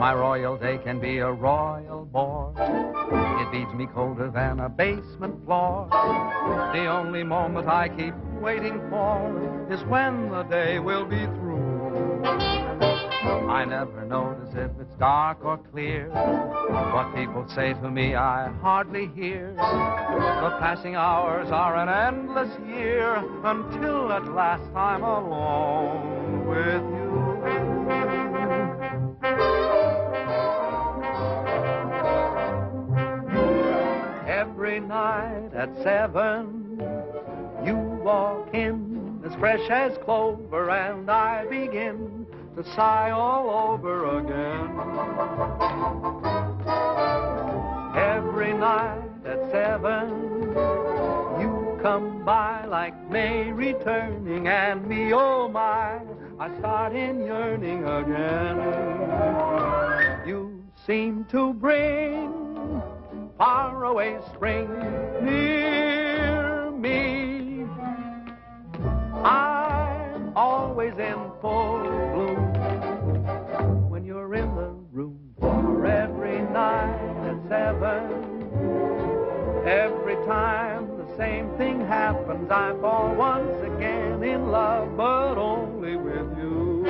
My royal day can be a royal bore. It beats me colder than a basement floor. The only moment I keep waiting for is when the day will be through. I never notice if it's dark or clear. What people say to me I hardly hear. The passing hours are an endless year until at last I'm alone with you. Every night at 7, you walk in as fresh as clover, and I begin to sigh all over again. Every night at 7, you come by like May returning, and me, oh my, I start in yearning again. You seem to bring faraway spring near me. I'm always in full bloom when you're in the room. For every night at 7, every time the same thing happens, I fall once again in love, but only with you.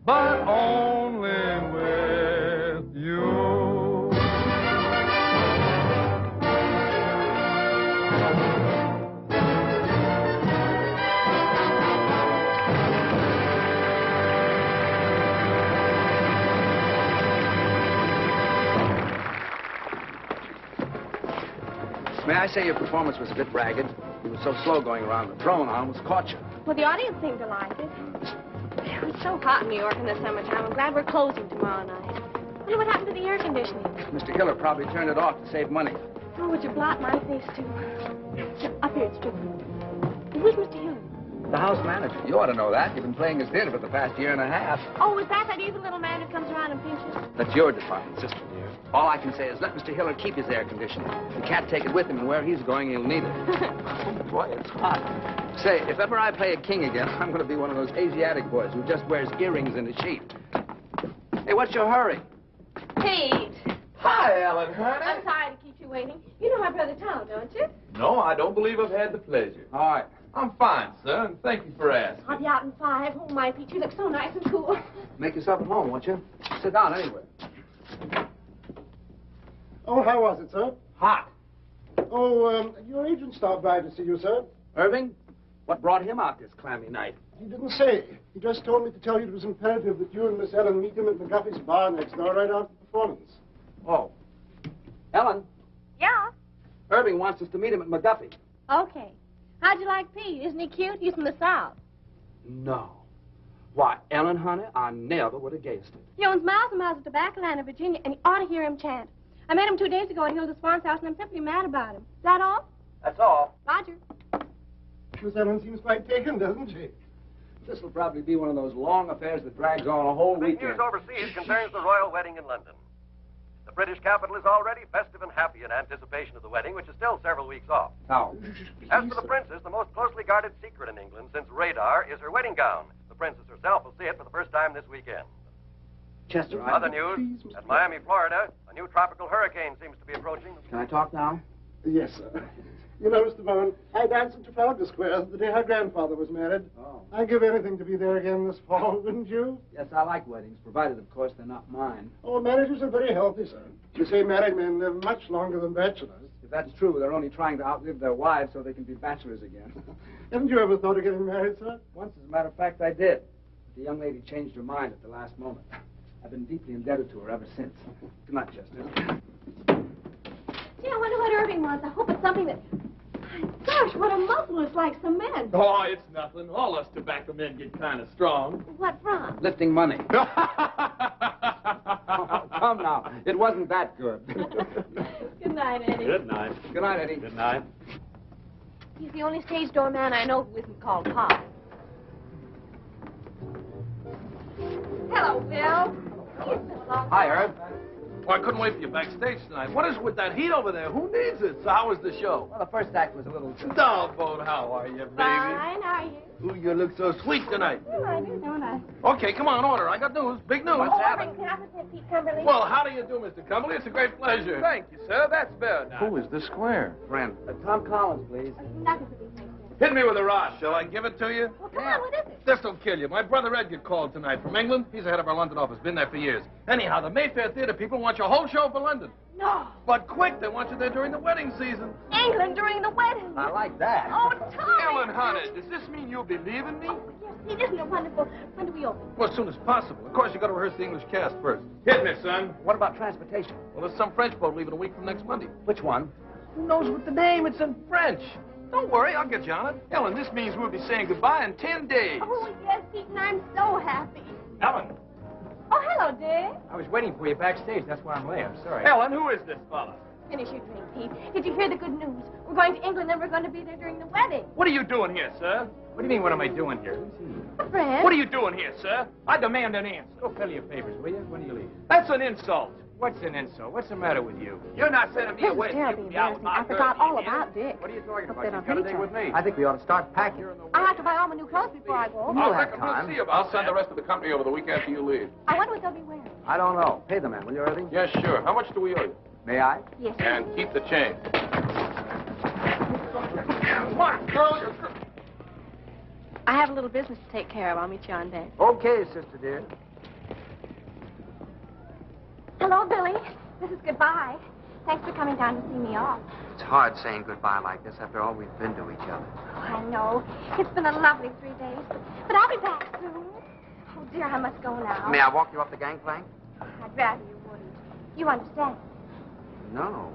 But only with you. May I say your performance was a bit ragged? You were so slow going around the throne, I almost caught you. Well, the audience seemed to like it. It's so hot in New York in the summertime. I'm glad we're closing tomorrow night. I wonder what happened to the air conditioning. Mr. Hiller probably turned it off to save money. Oh, would you blot my face, too? Up here, it's true. Who's Mr. Hiller? The house manager. You ought to know that. You've been playing his theater for the past year and a half. Oh, is that evil little man who comes around and pinches? That's your department, sister dear. All I can say is let Mr. Hiller keep his air conditioning. He can't take it with him, and where he's going, he'll need it. Oh, boy, it's hot. Say, if ever I play a king again, I'm going to be one of those Asiatic boys who just wears earrings and a sheet. Hey, what's your hurry? Pete. Hi, Ellen, honey. I'm sorry to keep you waiting. You know my brother Tom, don't you? No, I don't believe I've had the pleasure. All right. I'm fine, sir, and thank you for asking. I'll be out in 5. Oh, my, Pete, you look so nice and cool. Make yourself at home, won't you? Sit down anywhere. Oh, how was it, sir? Hot. Oh, your agent stopped by to see you, sir. Irving, what brought him out this clammy night? He didn't say. He just told me to tell you it was imperative that you and Miss Ellen meet him at McGuffey's bar next door right after the performance. Oh. Ellen, Yeah? Irving wants us to meet him at McGuffey. Okay. How'd you like Pete? Isn't he cute? He's from the South. No. Why, Ellen, honey, I never would have guessed it. He owns miles and miles of tobacco land in Virginia, and you ought to hear him chant. I met him 2 days ago at Hilda Swan's house, and I'm simply mad about him. Is that all? That's all. Roger. Miss Ellen seems quite taken, doesn't she? This will probably be one of those long affairs that drags on a whole Big weekend. news overseas concerns the royal wedding in London. The British capital is already festive and happy in anticipation of the wedding, which is still several weeks off. Now, As for the princess, the most closely guarded secret in England since radar is her wedding gown. The princess herself will see it for the first time this weekend. Chester, Other news, at Miami, Florida, a new tropical hurricane seems to be approaching. Can I talk now? Yes, sir. You know, Mr. Bowen, I danced at Trafalgar Square the day her grandfather was married. Oh. I'd give anything to be there again this fall, wouldn't you? Yes, I like weddings, provided, of course, they're not mine. Oh, marriages are very healthy, sir. You say married men live much longer than bachelors. If that's true, they're only trying to outlive their wives so they can be bachelors again. Haven't you ever thought of getting married, sir? Once, as a matter of fact, I did. But the young lady changed her mind at the last moment. I've been deeply indebted to her ever since. Good night, Chester. Gee, I wonder what Irving wants. I hope it's something that... Gosh, what a muscle is like cement. Oh, it's nothing. All us tobacco men get kind of strong. What from? Lifting money. Oh, come now. It wasn't that good. Good night, Eddie. Good night. Good night, Eddie. Good night. He's the only stage door man I know who isn't called Pop. Hello, Bill. It's been a long Hi, time. Herb. Well, I couldn't wait for you backstage tonight. What is it with that heat over there? Who needs it? So how was the show? Well, the first act was a little... Doggone, how are you, baby? Fine, are you? Ooh, you look so sweet tonight. Well, I do, don't I? Okay, come on, order. I got news. Big news. Oh, Irving, can I present Pete Cumberly? Well, how do you do, Mr. Cumberly? It's a great pleasure. Thank you, sir. That's better now. Who is this square? Friend. Tom Collins, please. Nothing to be thankful. Hit me with a rod. Shall I give it to you? Well, come on, what is it? This'll kill you. My brother Edgar called tonight from England. He's the head of our London office. Been there for years. Anyhow, the Mayfair Theater people want your whole show for London. No. But quick, they want you there during the wedding season. England during the wedding. I like that. Oh, Tommy. Ellen, honey, does this mean you'll be leaving me? Oh, yes, it isn't it wonderful? When do we open? Well, as soon as possible. Of course, you got to rehearse the English cast first. Hit me, son. What about transportation? Well, there's some French boat leaving a week from next Monday. Which one? Who knows what the name? It's in French. Don't worry, I'll get you on it. Ellen, this means we'll be saying goodbye in 10 days. Oh, yes, Pete, and I'm so happy. Ellen. Oh, hello, Dick. I was waiting for you backstage. That's why I'm late. I'm sorry. Ellen, who is this fella? Finish your drink, Pete. Did you hear the good news? We're going to England and we're going to be there during the wedding. What are you doing here, sir? What do you mean, what am I doing here? A friend. What are you doing here, sir? I demand an answer. Go fill your papers, will you? When do you leave? That's an insult. What's an insult? What's the matter with you? You're not sending me This away. is terribly embarrassing. I forgot all about Dick. What are you talking Hope about? they You've don't got a hate date us. with me. I think we ought to start packing. I'll have to buy all my new clothes before I go. You'll I have reckon we'll time. see about I'll send the rest of the company over the week after you leave. I wonder what they'll be wearing. I don't know. Pay the man, will you, Irving? Yes, sure. How much do we owe you? May I? Yes. And keep the change. Come on, girl. I have a little business to take care of. I'll meet you on deck. Okay, sister dear. Hello, Billy. This is goodbye. Thanks for coming down to see me off. It's hard saying goodbye like this after all we've been to each other. Oh, I know. It's been a lovely 3 days. But I'll be back soon. Oh, dear, I must go now. May I walk you up the gangplank? I'd rather you wouldn't. You understand? No.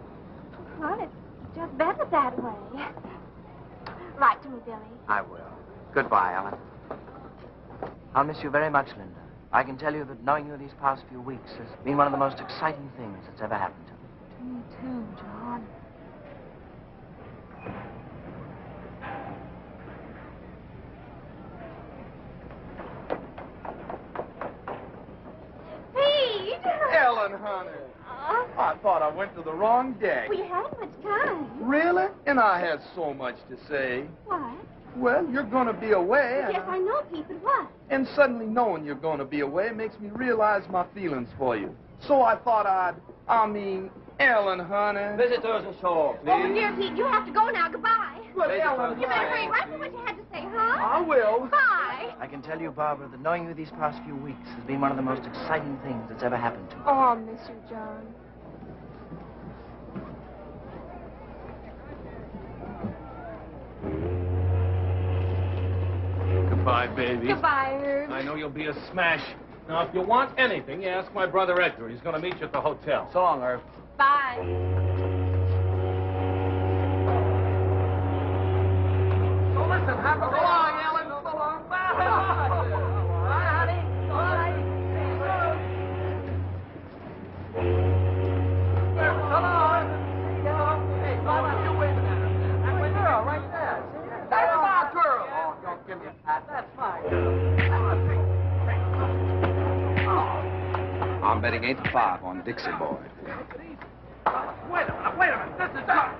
Well, it's just better that way. Write to me, Billy. I will. Goodbye, Ellen. I'll miss you very much, Linda. I can tell you that knowing you these past few weeks has been one of the most exciting things that's ever happened to me. To me, too, John. Pete! Ellen, honey. I thought I went to the wrong deck. We hadn't much time. Really? And I had so much to say. What? Well, you're going to be away. Yes, I know, Pete, but what? And suddenly knowing you're going to be away makes me realize my feelings for you. So I thought Ellen, honey. Visitors ashore, please. Oh, dear Pete, you have to go now. Goodbye. But Ellen, You better hurry right for what you had to say, huh? I will. Bye. I can tell you, Barbara, that knowing you these past few weeks has been one of the most exciting things that's ever happened to me. Oh, I'll miss you, John. Goodbye, baby. Goodbye, Herb. I know you'll be a smash. Now, if you want anything, you ask my brother Edgar. He's going to meet you at the hotel. So long, Irv. Bye. So listen, have a... So long, Ellen. So long. Bye. Bye, honey. Bye. Bye. wedding ain't the 5 on Dixie Boy. Wait a minute. This is not...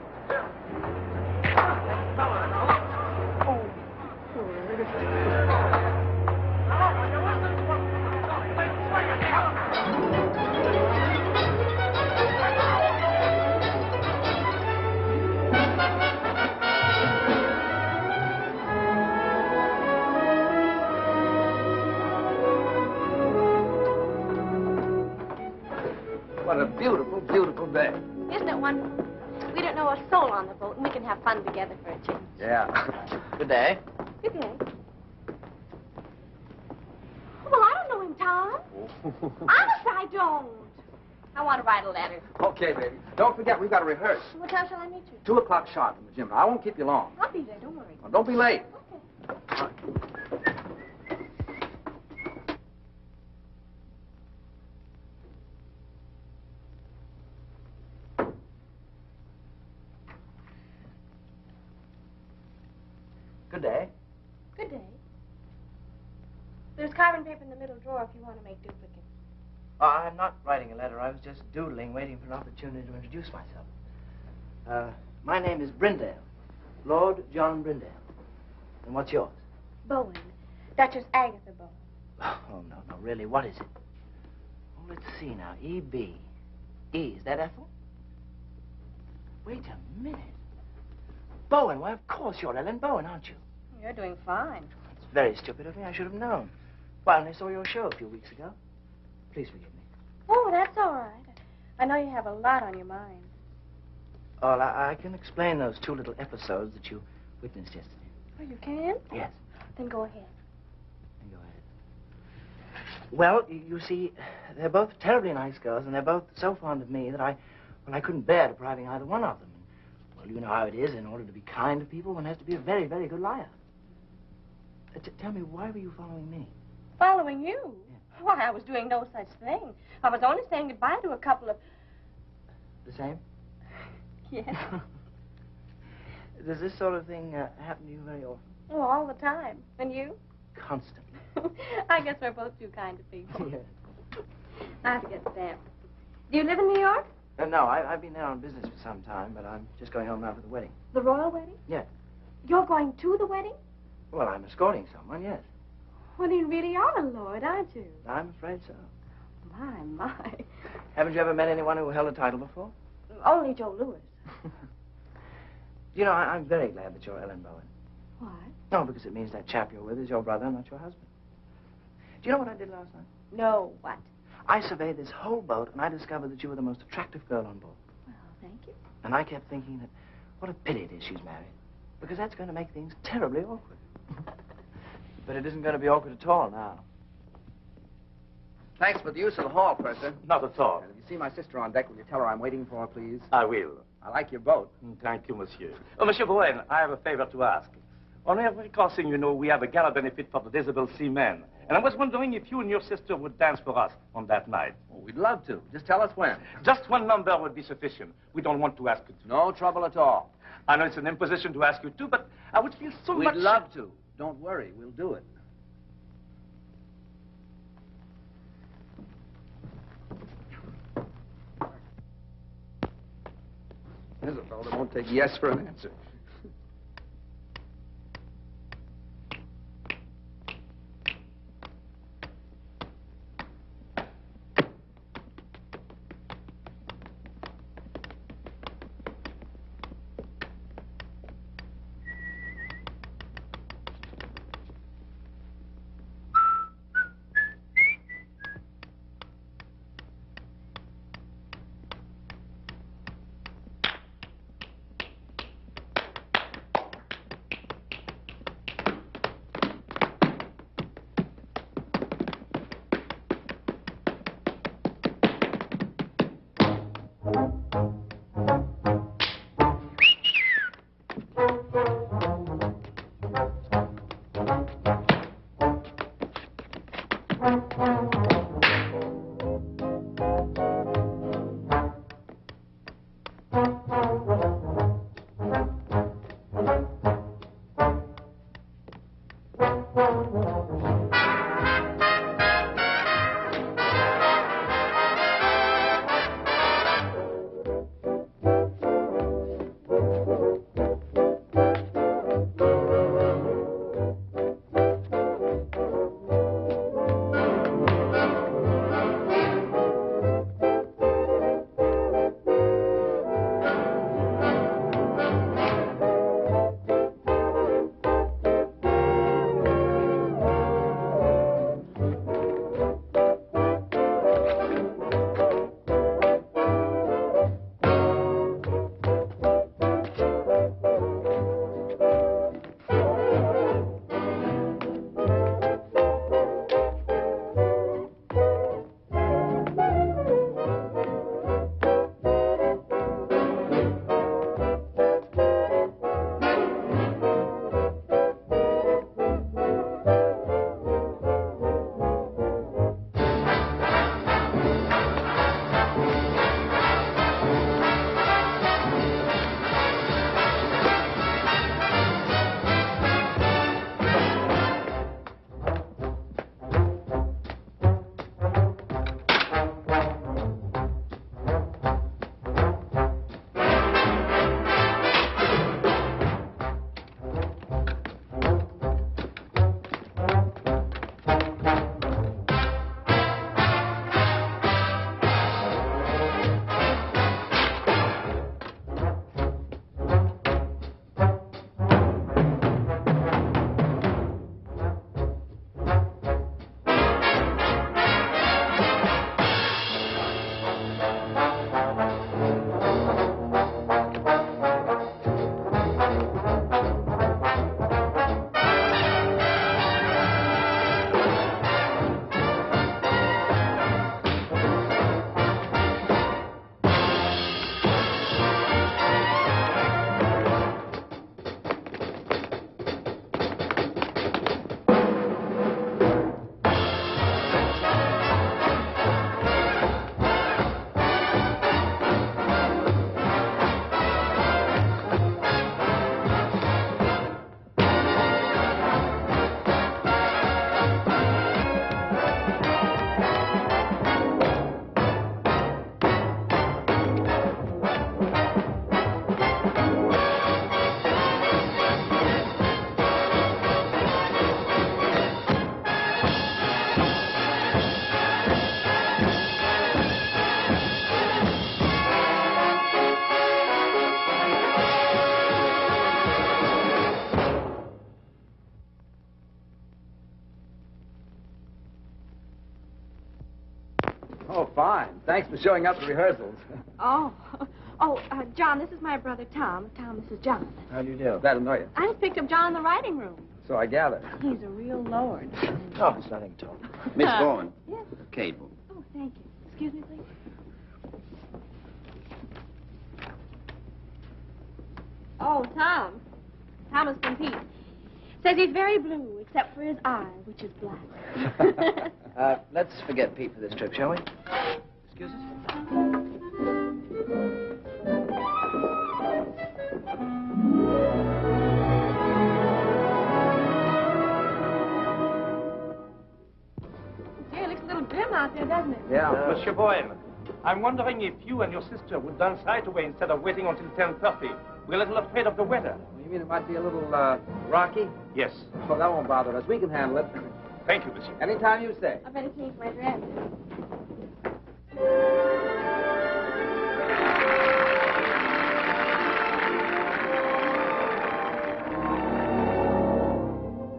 What a beautiful, beautiful day. Isn't it wonderful? We don't know a soul on the boat, and we can have fun together for a change. Yeah. Good day. Good day. Well, I don't know him, Tom. Honest, I don't. I want to write a letter. Okay, baby. Don't forget, we've got to rehearse. What time shall I meet you? 2 o'clock sharp in the gym. Now, I won't keep you long. I'll be there, don't worry. Well, don't be late. Okay. Good day. Good day. There's carbon paper in the middle drawer if you want to make duplicates. Oh, I'm not writing a letter. I was just doodling, waiting for an opportunity to introduce myself. My name is Brindale. Lord John Brindale. And what's yours? Bowen. Duchess Agatha Bowen. Oh, no, really, what is it? Oh, let's see now. E.B. E, is that Ethel? Wait a minute. Bowen, why, of course you're Ellen Bowen, aren't you? You're doing fine. It's very stupid of me. I should have known. Well, I saw your show a few weeks ago. Please forgive me. Oh, that's all right. I know you have a lot on your mind. Well, I can explain those 2 little episodes that you witnessed yesterday. Oh, you can? Yes. Then go ahead. Then go ahead. Well, you see, they're both terribly nice girls, and they're both so fond of me that I couldn't bear depriving either one of them. Well, you know how it is. In order to be kind to people, one has to be a very, very good liar. Tell me, why were you following me? Following you? Yeah. Why, I was doing no such thing. I was only saying goodbye to a couple of... The same? Yes. Does this sort of thing happen to you very often? Oh, all the time. And you? Constantly. I guess we're both too kind to people. Yes. I have to get stamped. Do you live in New York? No, I've been there on business for some time, but I'm just going home now for the wedding. The royal wedding? Yes. You're going to the wedding? Well, I'm escorting someone, yes. Well, you really are a lord, aren't you? I'm afraid so. My. Haven't you ever met anyone who held a title before? Only Joe Louis. You know, I'm very glad that you're Ellen Bowen. Why? No, because it means that chap you're with is your brother, not your husband. Do you know what I did last night? No, what? I surveyed this whole boat, and I discovered that you were the most attractive girl on board. Well, thank you. And I kept thinking that what a pity it is she's married, because that's going to make things terribly awkward. But it isn't going to be awkward at all now. Thanks for the use of the hall, Purser. Not at all. And if you see my sister on deck, will you tell her I'm waiting for her, please? I will. I like your boat. Thank you, monsieur. Oh, Monsieur Bowen, I have a favor to ask. On every crossing, you know, we have a gala benefit for the disabled seamen. And I was wondering if you and your sister would dance for us on that night. Oh, we'd love to. Just tell us when. Just 1 number would be sufficient. We don't want to ask you to. No trouble at all. I know it's an imposition to ask you to, but I would feel so much... We'd love to. Don't worry. We'll do it. There's a fellow that won't take yes for an answer. thanks for showing up at rehearsals. John, this is my brother Tom. Tom, this is John. How do you do? Glad to know you. I just picked up John in the writing room. So I gather. He's a real lord. Oh, it's nothing at all. Miss Bowen. Yes? A cable. Oh, thank you. Excuse me, please. Oh, Tom. Thomas from Pete. Says he's very blue, except for his eye, which is black. Let's forget Pete for this trip, shall we? Excuse us? Gee, it looks a little grim out there, doesn't it? Yeah. Monsieur Bowen, I'm wondering if you and your sister would dance right away instead of waiting until 10:30. We're a little afraid of the weather. You mean it might be a little, rocky? Yes. Oh, that won't bother us. We can handle it. Thank you, monsieur. Anytime you say. I better change my dress.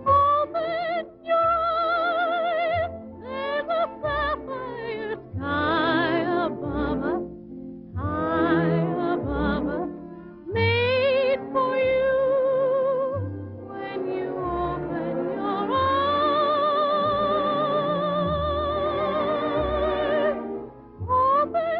Open your eyes, there's a sapphire sky above us, made for you. When you open your eyes, open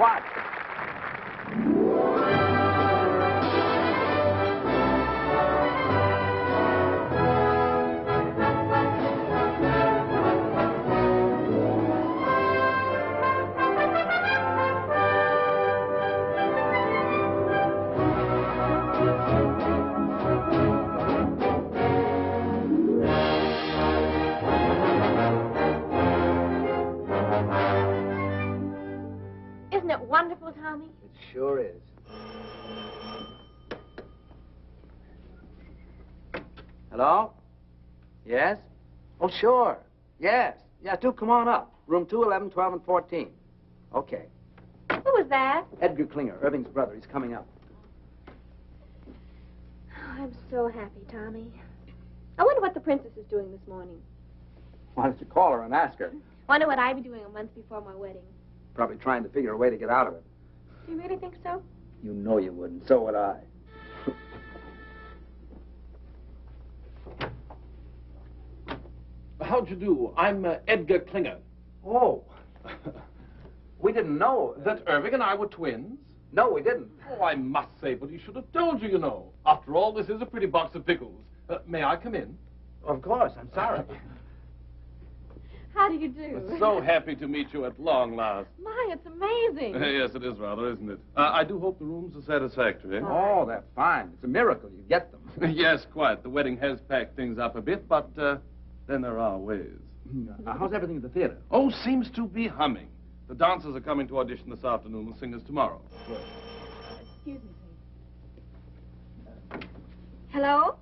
What? Isn't it wonderful, Tommy? It sure is. Hello? Yes? Oh, sure. Yes. Yeah, do come on up. Room 211, 12, and 14. Okay. Who was that? Edgar Klinger, Irving's brother. He's coming up. Oh, I'm so happy, Tommy. I wonder what the princess is doing this morning. Why don't you call her and ask her? Wonder what I'd be doing a month before my wedding. Probably trying to figure a way to get out of it. Do you really think so? You know you wouldn't. So would I. How'd you do? I'm Edgar Klinger. Oh. We didn't know. That Irving and I were twins? No, we didn't. Oh, I must say, but he should have told you, you know. After all, this is a pretty box of pickles. May I come in? Of course. I'm sorry. How do you do? So happy to meet you at long last. My, it's amazing. Yes, it is rather, isn't it? I do hope the rooms are satisfactory. Oh, they're fine. It's a miracle you get them. Yes, quite. The wedding has packed things up a bit, but then there are ways. How's everything at the theater? Oh, seems to be humming. The dancers are coming to audition this afternoon, the singers tomorrow. Excuse me, please. Hello?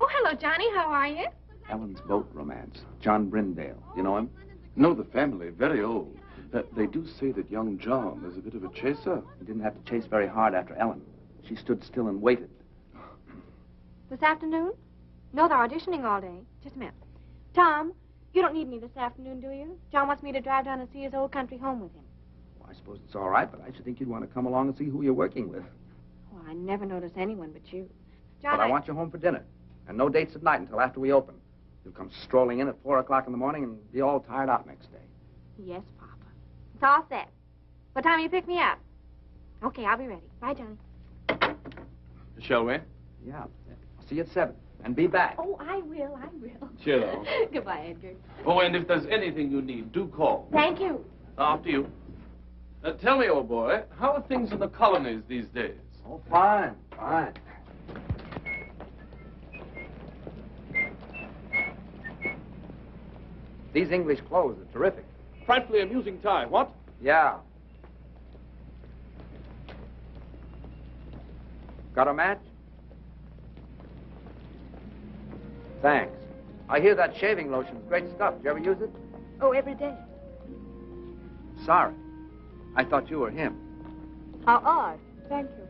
Oh, hello, Johnny. How are you? Ellen's boat romance. John Brindale. You know him? No, the family, very old. They do say that young John is a bit of a chaser. He didn't have to chase very hard after Ellen. She stood still and waited. This afternoon? No, they're auditioning all day. Just a minute. Tom, you don't need me this afternoon, do you? John wants me to drive down and see his old country home with him. Well, I suppose it's all right, but I should think you'd want to come along and see who you're working with. Well, I never notice anyone but you. John, But I want you home for dinner. And no dates at night until after we open. You'll come strolling in at 4 o'clock in the morning and be all tired out next day. Yes, Papa. It's all set. What time will you pick me up? Okay, I'll be ready. Bye, Johnny. Shall we? Yeah. I'll see you at 7. And be back. Oh, I will. I will. Cheerio. Goodbye, Edgar. Oh, and if there's anything you need, do call. Thank you. After you. Tell me, old boy, how are things in the colonies these days? Oh, fine. Fine. These English clothes are terrific. Frightfully amusing tie, what? Yeah. Got a match? Thanks. I hear that shaving lotion's great stuff. Did you ever use it? Oh, every day. Sorry. I thought you were him. How odd. Thank you.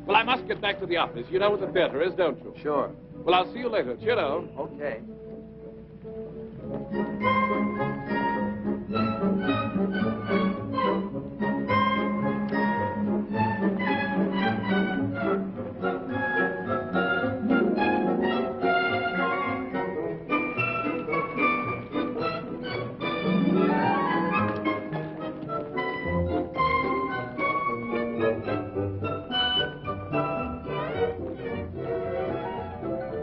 Well, I must get back to the office. You know where the theater is, don't you? Sure. Well, I'll see you later. Cheerio. Okay.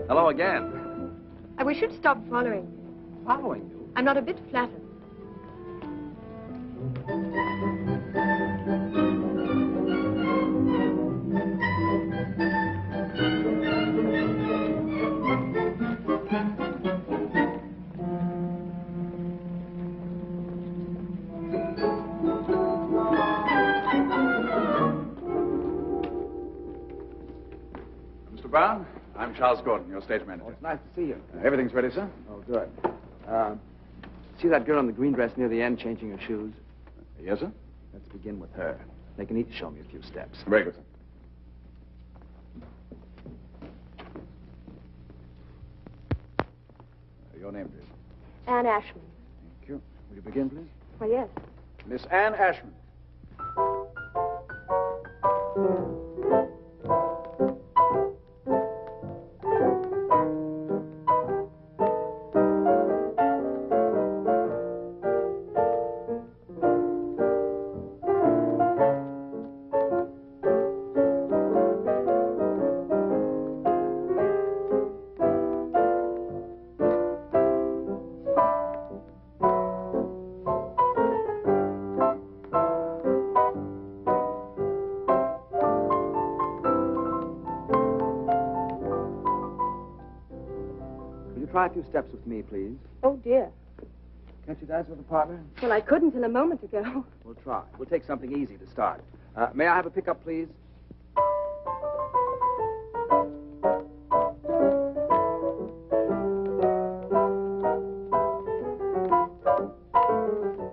Hello again. I wish you'd stop following me. Following you? I'm not a bit flattered. Mr. Brown, I'm Charles Gordon, your stage manager. Oh, it's nice to see you. Everything's ready, sir? Oh, good. See that girl in the green dress near the end changing her shoes? Yes, sir? Let's begin with her. They can each show me a few steps. Very good, sir. Your name, please. Anne Ashman. Thank you. Will you begin, please? Why, yes. Miss Anne Ashman. try a few steps with me, please? Oh, dear. Can't you dance with a partner? Well, I couldn't till a moment ago. We'll try. We'll take something easy to start. May I have a pickup, please?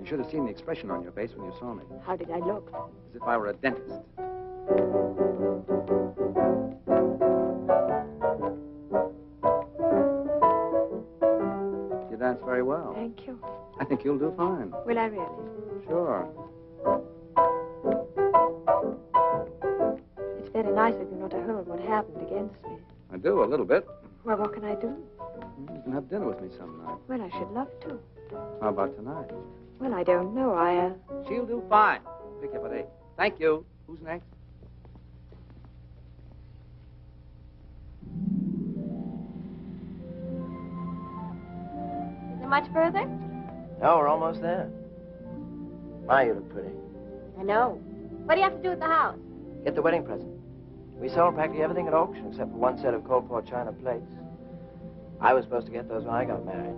You should have seen the expression on your face when you saw me. How did I look? As if I were a dentist. You dance very well. Thank you. I think you'll do fine. Will I really? Sure. It's very nice of you not to hold what happened against me. I do, a little bit. Well, what can I do? You can have dinner with me some night. Well, I should love to. How about tonight? Well, I don't know. She'll do fine. Pick up at 8. Thank you. Who's next? Is it much further? No, we're almost there. My, you look pretty. I know. What do you have to do at the house? Get the wedding present. We sold practically everything at auction except for one set of cold pour china plates. I was supposed to get those when I got married.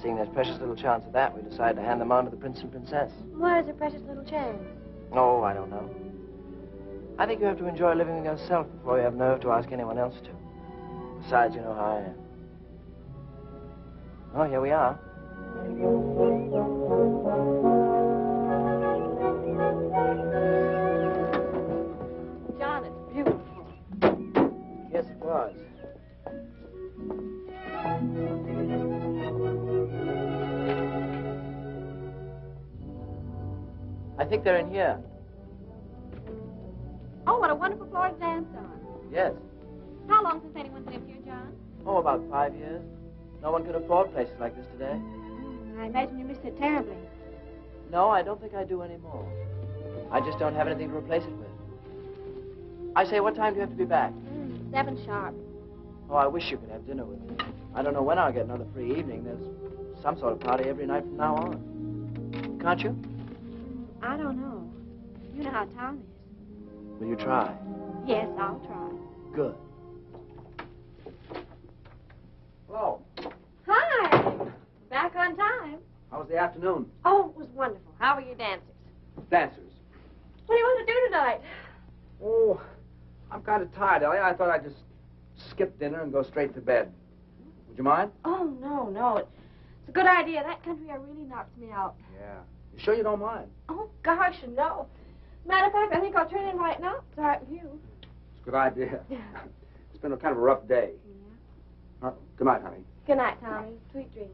Seeing there's precious little chance of that, we decided to hand them on to the prince and princess. Where's the precious little chance? Oh, I don't know. I think you have to enjoy living with yourself before you have nerve to ask anyone else to. Besides, you know how I am. Oh, here we are. John, it's beautiful. Yes, it was. I think they're in here. Oh, what a wonderful floor to dance on. Yes. How long since anyone's lived here, John? Oh, about 5 years. No one can afford places like this today. I imagine you missed it terribly. No, I don't think I do anymore. I just don't have anything to replace it with. I say, what time do you have to be back? 7 sharp. Oh, I wish you could have dinner with me. I don't know when I'll get another free evening. There's some sort of party every night from now on. Can't you? I don't know. You know how Tom is. Will you try? Yes, I'll try. Good. Hello. Hi. Back on time. How was the afternoon? Oh, it was wonderful. How were your dancers? Dancers. What do you want to do tonight? Oh, I'm kind of tired, Ellie. I thought I'd just skip dinner and go straight to bed. Would you mind? Oh, no. It's a good idea. That country air really knocks me out. Yeah. You sure you don't mind? Oh, gosh, no. Matter of fact, I think I'll turn in right now. It's all right with you. It's a good idea. It's been a kind of a rough day. Yeah. Good night, honey. Good night, Tommy. Sweet dreams.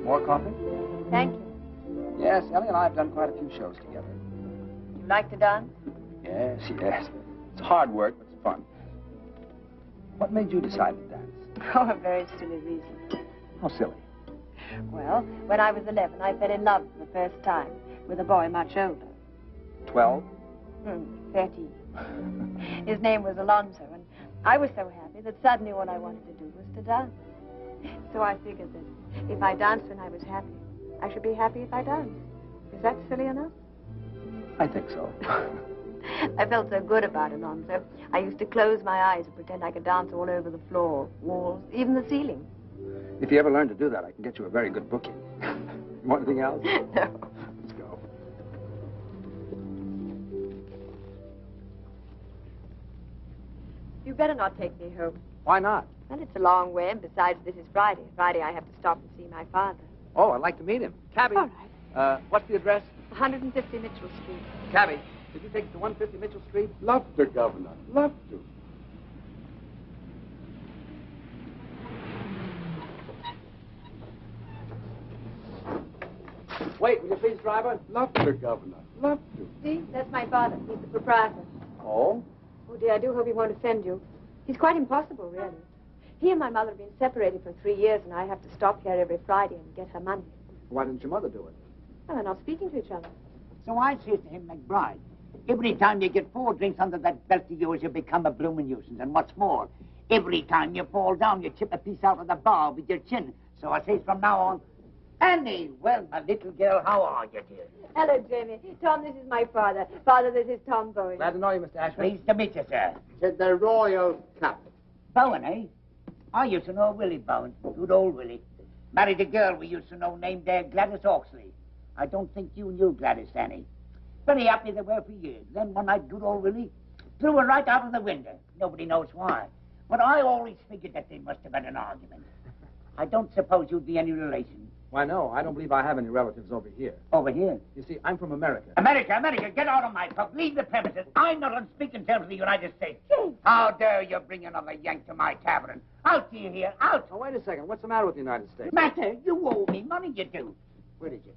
More coffee? Thank you. Yes, Ellie and I have done quite a few shows together. You like to dance? Yes. It's hard work, but it's fun. What made you decide to dance? Oh, a very silly reason. How silly. Well, when I was 11, I fell in love for the first time with a boy much older. 12? 13. His name was Alonzo, and I was so happy that suddenly all I wanted to do was to dance. So I figured that if I danced when I was happy, I should be happy if I danced. Is that silly enough? I think so. I felt so good about Alonzo. I used to close my eyes and pretend I could dance all over the floor, walls, even the ceiling. If you ever learn to do that, I can get you a very good booking. You want anything else? No. Let's go. better not take me home. Why not? Well, it's a long way, and besides, this is Friday. Friday, I have to stop and see my father. Oh, I'd like to meet him. Cabby. All right. What's the address? 150 Mitchell Street. Cabby, could you take it to 150 Mitchell Street? Love to, Governor. Love to. Wait, will you please, driver? Love to, Governor. Love to. See, that's my father. He's the proprietor. Oh? Oh, dear, I do hope he won't offend you. He's quite impossible, really. He and my mother have been separated for 3 years, and I have to stop here every Friday and get her money. Why didn't your mother do it? Well, they're not speaking to each other. So I says to him, McBride, every time you get 4 drinks under that belt of yours, you become a bloomin' nuisance. And what's more, every time you fall down, you chip a piece out of the bar with your chin. So I says from now on, Annie, well, my little girl, how are you, dear? Hello, Jamie. Tom, this is my father. Father, this is Tom Bowen. Glad to know you, Mr. Ashford. Pleased to meet you, sir. Said the Royal Cup. Bowen, eh? I used to know Willie Bowen. Good old Willie. Married a girl we used to know named Gladys Oxley. I don't think you knew Gladys, Annie. Very happy they were for years. Then one night, good old Willie threw her right out of the window. Nobody knows why. But I always figured that they must have had an argument. I don't suppose you'd be any relation. Why, no, I don't believe I have any relatives over here. Over here? You see, I'm from America. America, get out of my pub. Leave the premises. I'm not on speaking terms with the United States. How dare you bring another Yank to my tavern? Out to you here, out. Oh, wait a second. What's the matter with the United States? Matter? You owe me money, you do. Where is it?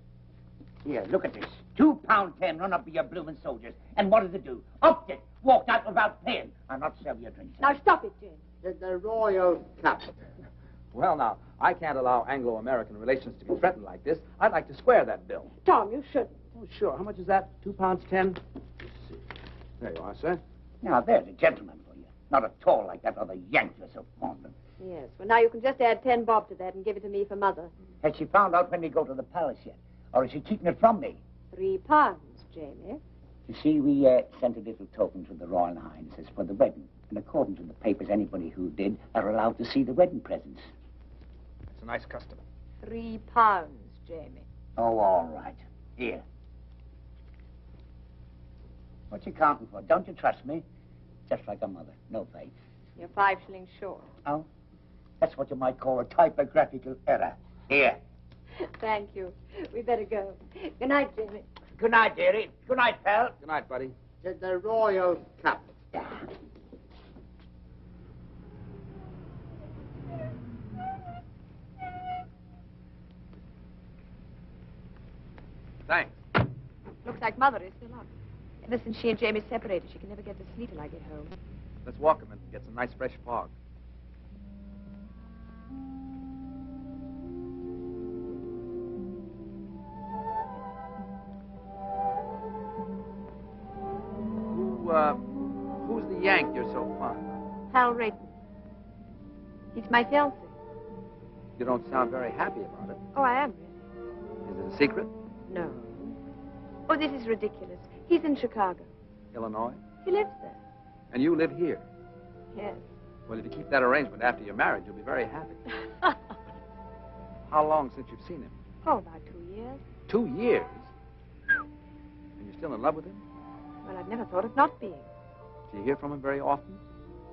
Here, look at this. £2.10 run up with your bloomin' soldiers. And what does it do? Upped it. Walked out without paying. I'll not sell your drinks. Now, stop it, Jim. Said the Royal Cup. Well, now, I can't allow Anglo-American relations to be threatened like this. I'd like to square that bill. Tom, you shouldn't. Oh, sure. How much is that? £2.10? Let's see. There you are, sir. Now, there's a gentleman for you. Not at all like that other Yank you're so fond of. Yes, well, now you can just add 10 bob to that and give it to me for Mother. Has she found out when we go to the palace yet? Or is she keeping it from me? £3, Jamie. You see, we sent a little token to the Royal Highnesses for the wedding. And according to the papers, anybody who did are allowed to see the wedding presents. It's a nice custom. £3, Jamie. Oh, all right. Here. What you counting for? Don't you trust me? Just like a mother. No faith. You're 5 shillings short. Oh? That's what you might call a typographical error. Here. Thank you. We better go. Good night, Jamie. Good night, dearie. Good night, pal. Good night, buddy. Said the Royal Cup. Thanks. Looks like Mother is still up. Ever since she and Jamie separated, she can never get to sleep till I get home. Let's walk him and get some nice fresh fog. Who's the Yank you're so fond of? Hal Rayton. He's my fiancé. You don't sound very happy about it. Oh, I am. Is it a secret? No. Oh, this is ridiculous. He's in Chicago. Illinois? He lives there. And you live here? Yes. Well, if you keep that arrangement after you're married, you'll be very happy. How long since you've seen him? Oh, about 2 years. 2 years? And you're still in love with him? Well, I've never thought of not being. Do you hear from him very often?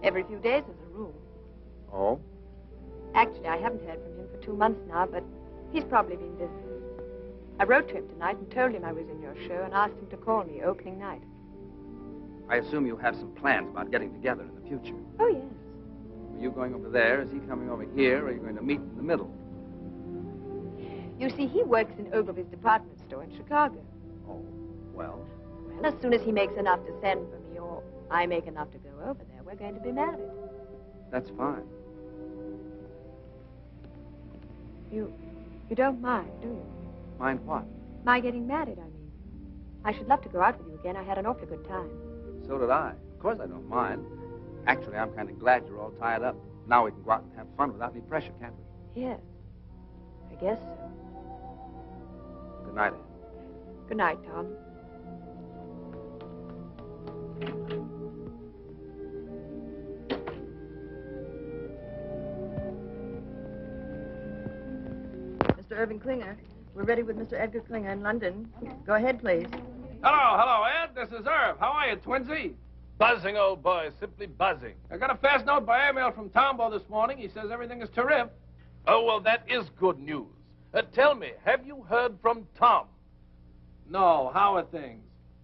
Every few days as a rule. Oh? Actually, I haven't heard from him for 2 months now, but he's probably been busy. I wrote to him tonight and told him I was in your show and asked him to call me opening night. I assume you have some plans about getting together in the future. Oh, yes. Are you going over there? Is he coming over here? Or are you going to meet in the middle? You see, he works in Ogilvy's department store in Chicago. Oh, well. Well, as soon as he makes enough to send for me, or I make enough to go over there, we're going to be married. That's fine. You don't mind, do you? Mind what? My getting married, I mean. I should love to go out with you again. I had an awfully good time. So did I. Of course I don't mind. Actually, I'm kind of glad you're all tied up. Now we can go out and have fun without any pressure, can't we? Yes. I guess so. Good night, Anne. Good night, Tom. Mr. Irving Klinger. We're ready with Mr. Edgar Klinger in London. Go ahead, please. Hello, Ed. This is Irv. How are you, Twinsy? Buzzing, old boy, simply buzzing. I got a fast note by airmail from Tombo this morning. He says everything is terrific. Oh, well, that is good news. Tell me, have you heard from Tom? No, how are things?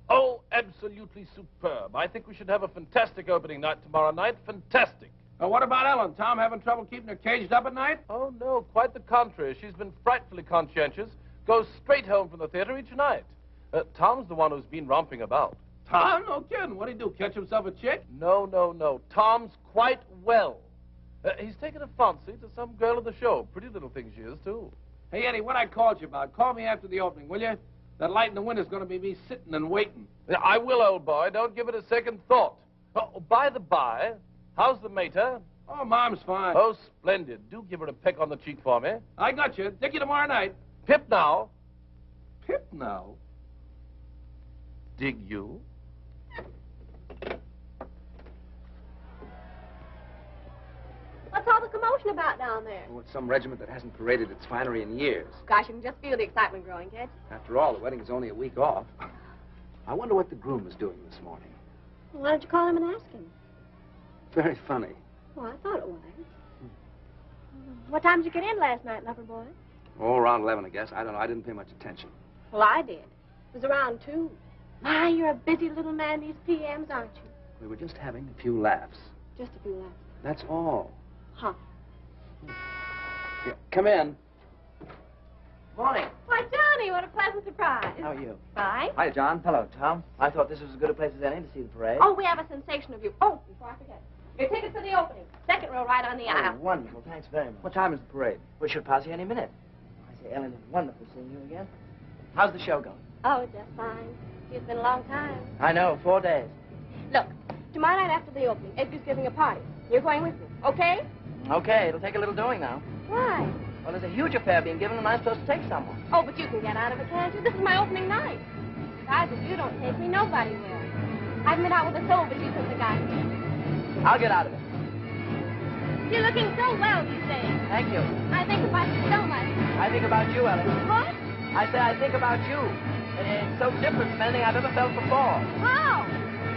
Oh, absolutely superb. I think we should have a fantastic opening night tomorrow night. Fantastic. What about Ellen? Tom having trouble keeping her caged up at night? Oh, no, quite the contrary. She's been frightfully conscientious. Goes straight home from the theater each night. Tom's the one who's been romping about. Tom? No kidding. What'd he do, catch himself a chick? No, no, no. Tom's quite well. He's taken a fancy to some girl at the show. Pretty little thing she is, too. Hey, Eddie, what I called you about, call me after the opening, will you? That light in the window's going to be me sitting and waiting. Yeah, I will, old boy. Don't give it a second thought. Oh, by the by, how's the mater? Oh, Mom's fine. Oh, splendid. Do give her a peck on the cheek for me. I got you. Dick you tomorrow night. Pip now. Pip now? Dig you? What's all the commotion about down there? Oh, it's some regiment that hasn't paraded its finery in years. Gosh, you can just feel the excitement growing, can't you? After all, the wedding is only a week off. I wonder what the groom is doing this morning. Well, why don't you call him and ask him? Very funny. Well, I thought it was. What time did you get in last night, lover boy? Oh, around 11, I guess. I don't know. I didn't pay much attention. Well, I did. It was around 2. My, you're a busy little man these PMs, aren't you? We were just having a few laughs. Just a few laughs. That's all. Huh. Yeah, come in. Morning. Why, Johnny, what a pleasant surprise. How are you? Fine. Hi, John. Hello, Tom. I thought this was as good a place as any to see the parade. Oh, we have a sensation of you. Oh, before I forget. Your tickets for the opening. Second row right on the aisle. Wonderful. Thanks very much. What time is the parade? We should pass you any minute. I say, Ellen, it's wonderful seeing you again. How's the show going? Oh, just fine. It's been a long time. I know, 4 days. Look, tomorrow night after the opening, Edgar's giving a party. You're going with me, okay? Okay, it'll take a little doing now. Why? Well, there's a huge affair being given, and I'm supposed to take someone. Oh, but you can get out of it, can't you? This is my opening night. Besides, if you don't take me, nobody will. I've been out with a soul, but you since I got here. I'll get out of it. You're looking so well these days. Thank you. I think about you so much. I think about you, Ellen. What? I say I think about you. And it's so different from anything I've ever felt before. How?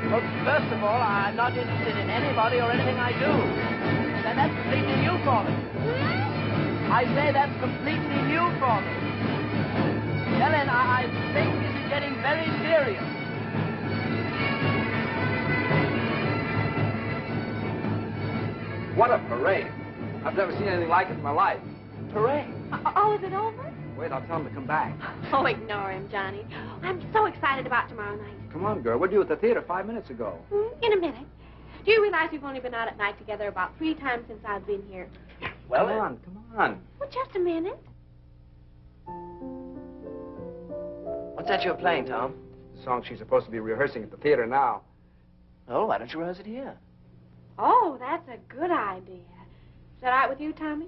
Well, first of all, I'm not interested in anybody or anything I do. And that's completely new for me. I say that's completely new for me. Ellen, I think this is getting very serious. What a parade. I've never seen anything like it in my life. Parade? Oh, is it over? Wait, I'll tell him to come back. Oh, ignore him, Johnny. I'm so excited about tomorrow night. Come on, girl. We're due at the theater 5 minutes ago. In a minute. Do you realize we've only been out at night together about 3 times since I've been here? Well, come on. Well, just a minute. What's that you're playing, Tom? The song she's supposed to be rehearsing at the theater now. Oh, why don't you rehearse it here? Oh, that's a good idea. Is that all right with you, Tommy?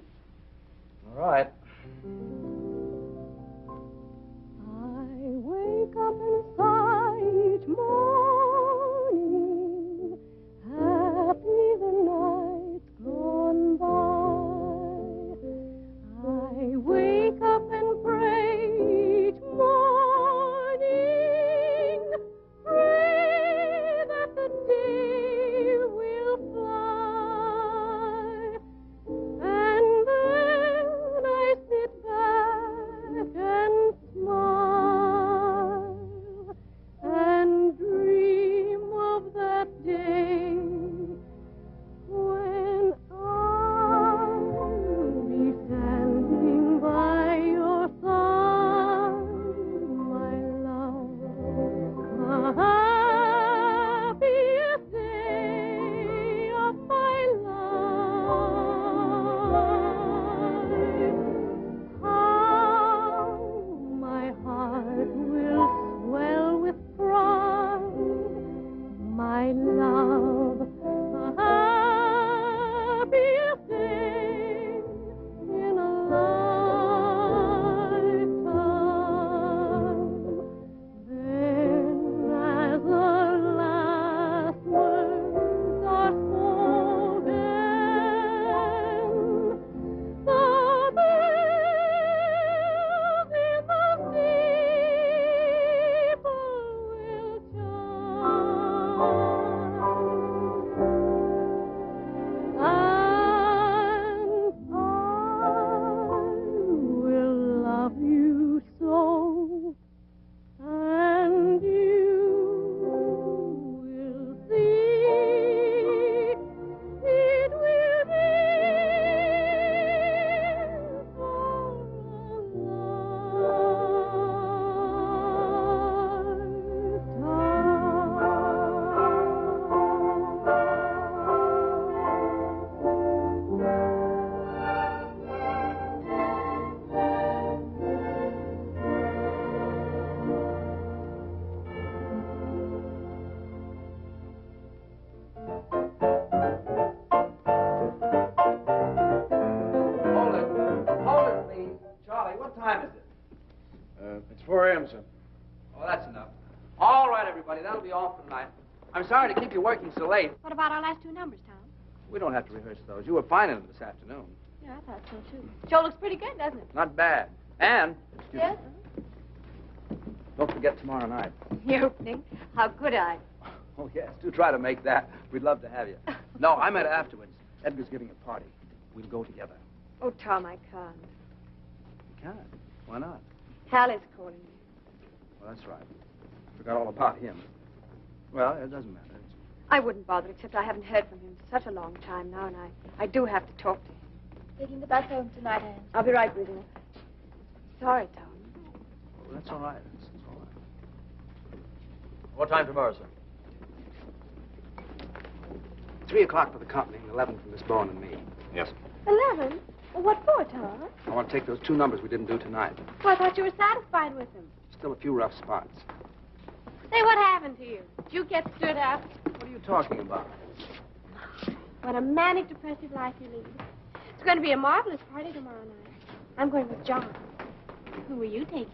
All right. I wake up inside each morning, happy the night's gone by. I wake up and pray each morning, pray that the day will fly, and then I Charlie, what time is it? It's 4 a.m., sir. Oh, that's enough. All right, everybody, that'll be all for tonight. I'm sorry to keep you working so late. What about our last two numbers, Tom? We don't have to rehearse those. You were fine in them this afternoon. Yeah, I thought so, too. Joe looks pretty good, doesn't it? Not bad. And, Yes? don't forget tomorrow night. The opening? How could I? Oh, yes, do try to make that. We'd love to have you. No, I meant afterwards. Edgar's giving a party. We'll go together. Oh, Tom, I can't. You can't. Why not? Hal is calling me. Well, that's right. Forgot all about him. Well, it doesn't matter. I wouldn't bother, except I haven't heard from him for such a long time now, and I do have to talk to him. Taking the bus home tonight, Anne. I'll be right with you. Sorry, Tom. Oh, that's all right. That's all right. What time tomorrow, sir? 3 o'clock for the company and 11 for Miss Bowen and me. Yes. 11? Well, what for, Tom? I want to take those 2 numbers we didn't do tonight. Well, I thought you were satisfied with them. Still a few rough spots. Say, what happened to you? Did you get stood up? What are you talking about? What a manic, depressive life you lead. It's going to be a marvelous party tomorrow night. I'm going with John. Who are you taking?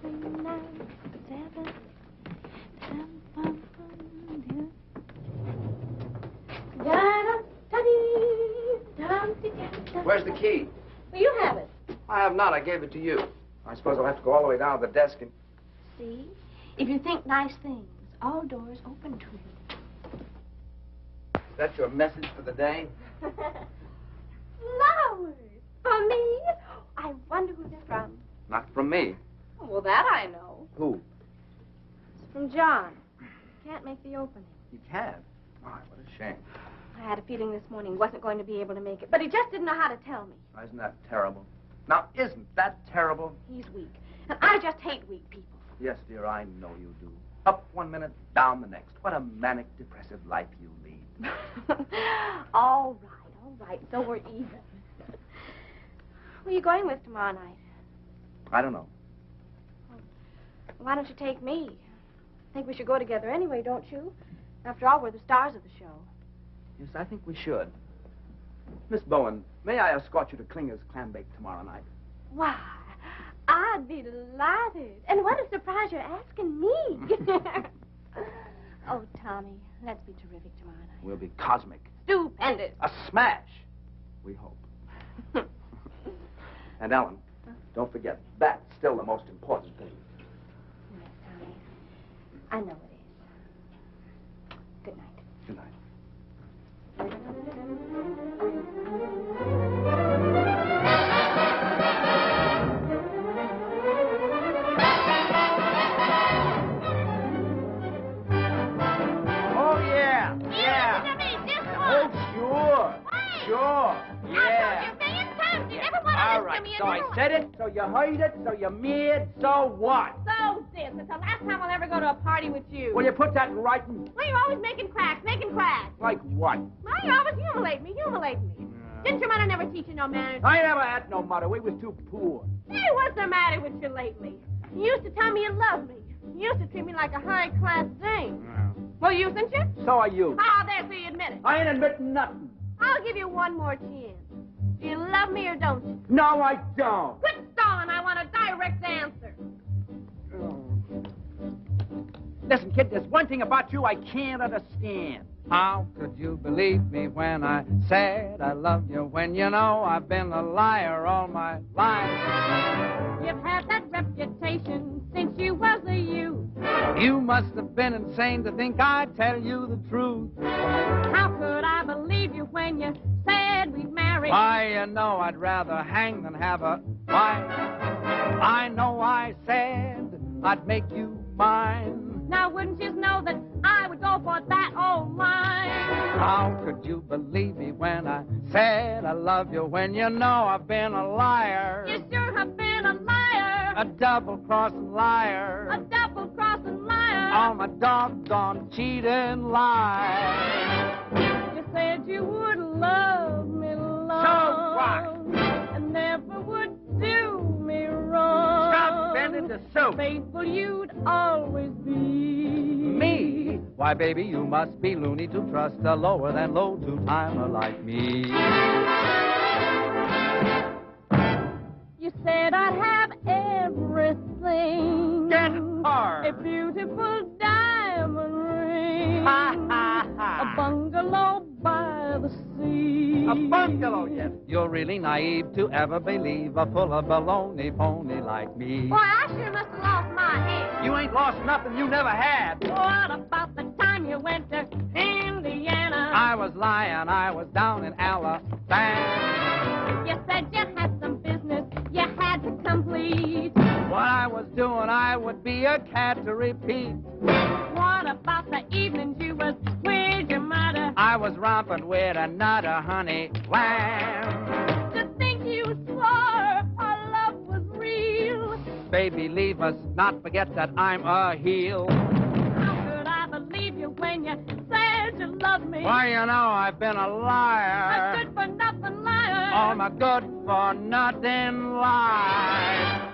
7, 9, 7. Where's the key? Well, you have it. I have not. I gave it to you. I suppose I'll have to go all the way down to the desk and... See? If you think nice things, all doors open to you. Is that your message for the day? Flowers! For me? I wonder who they're from. Not from me. Well, that I know. Who? It's from John. Can't make the opening. You can't? My, what a shame. I had a feeling this morning he wasn't going to be able to make it, but he just didn't know how to tell me. Isn't that terrible? Now, isn't that terrible? He's weak, and I just hate weak people. Yes, dear, I know you do. Up 1 minute, down the next. What a manic, depressive life you lead. All right, so we're even. Who are you going with tomorrow night? I don't know. Why don't you take me? I think we should go together anyway, don't you? After all, we're the stars of the show. Yes, I think we should. Miss Bowen, may I escort you to Klinger's clam bake tomorrow night? Why, I'd be delighted. And what a surprise you're asking me. Oh, Tommy, let's be terrific tomorrow night. We'll be cosmic. Stupendous. A smash. We hope. And Ellen, don't forget, that's still the most important thing. Yes, Tommy. I know it is. Good night. Good night. Oh, yeah. Yeah. Oh, sure. Sure. Yeah. All right, so I said it, so you heard it, so you mad, so what? So this. It's the last time I'll ever go to a party with you. Will you put that in writing? Well, you're always making cracks. Like what? Well, you always humiliate me. Didn't your mother never teach you no manners? I never had no mother. We was too poor. Hey, what's the matter with you lately? You used to tell me you loved me. You used to treat me like a high-class dame. Well, you, didn't you? So are you. Ah, there, so you admit it. I ain't admitting nothing. I'll give you one more chance. Do you love me or don't you? No, I don't. Quit stalling. I want a direct answer. Listen, kid, there's one thing about you I can't understand. How could you believe me when I said I loved you, when you know I've been a liar all my life? You've had that reputation since you was a youth. You must have been insane to think I'd tell you the truth. How could I believe you when you said we'd marry? Why, you know I'd rather hang than have a wife. I know I said I'd make you mine. Now, wouldn't you know that I would go for that old line? How could you believe me when I said I love you, when you know I've been a liar? You sure have been a liar. A double-crossing liar. A double-crossing liar. On my doggone cheating lie. You said you would love me long. So what? And never would do me wrong. Stop bending the soup. Faithful you'd always be. Me? Why, baby, you must be loony to trust a lower than low two-timer like me. You You said I'd have everything. Get hard. A beautiful diamond ring. Ha, ha, ha. A bungalow by the sea. A bungalow, yes. You're really naive to ever believe a full of baloney pony like me. Boy, I sure must have lost my head. You ain't lost nothing you never had. What about the time you went to Indiana? I was lying, I was down in Alabama. You said you had some business you had to complete. What I was doing, I would be a cat to repeat. What about the evenings you was with your mother? I was romping with another honey lamb. To think you swore our love was real. Baby, leave us, not forget that I'm a heel. How could I believe you when you said you loved me? Why, you know, I've been a liar. A good-for-nothing liar. All my good-for-nothing lies.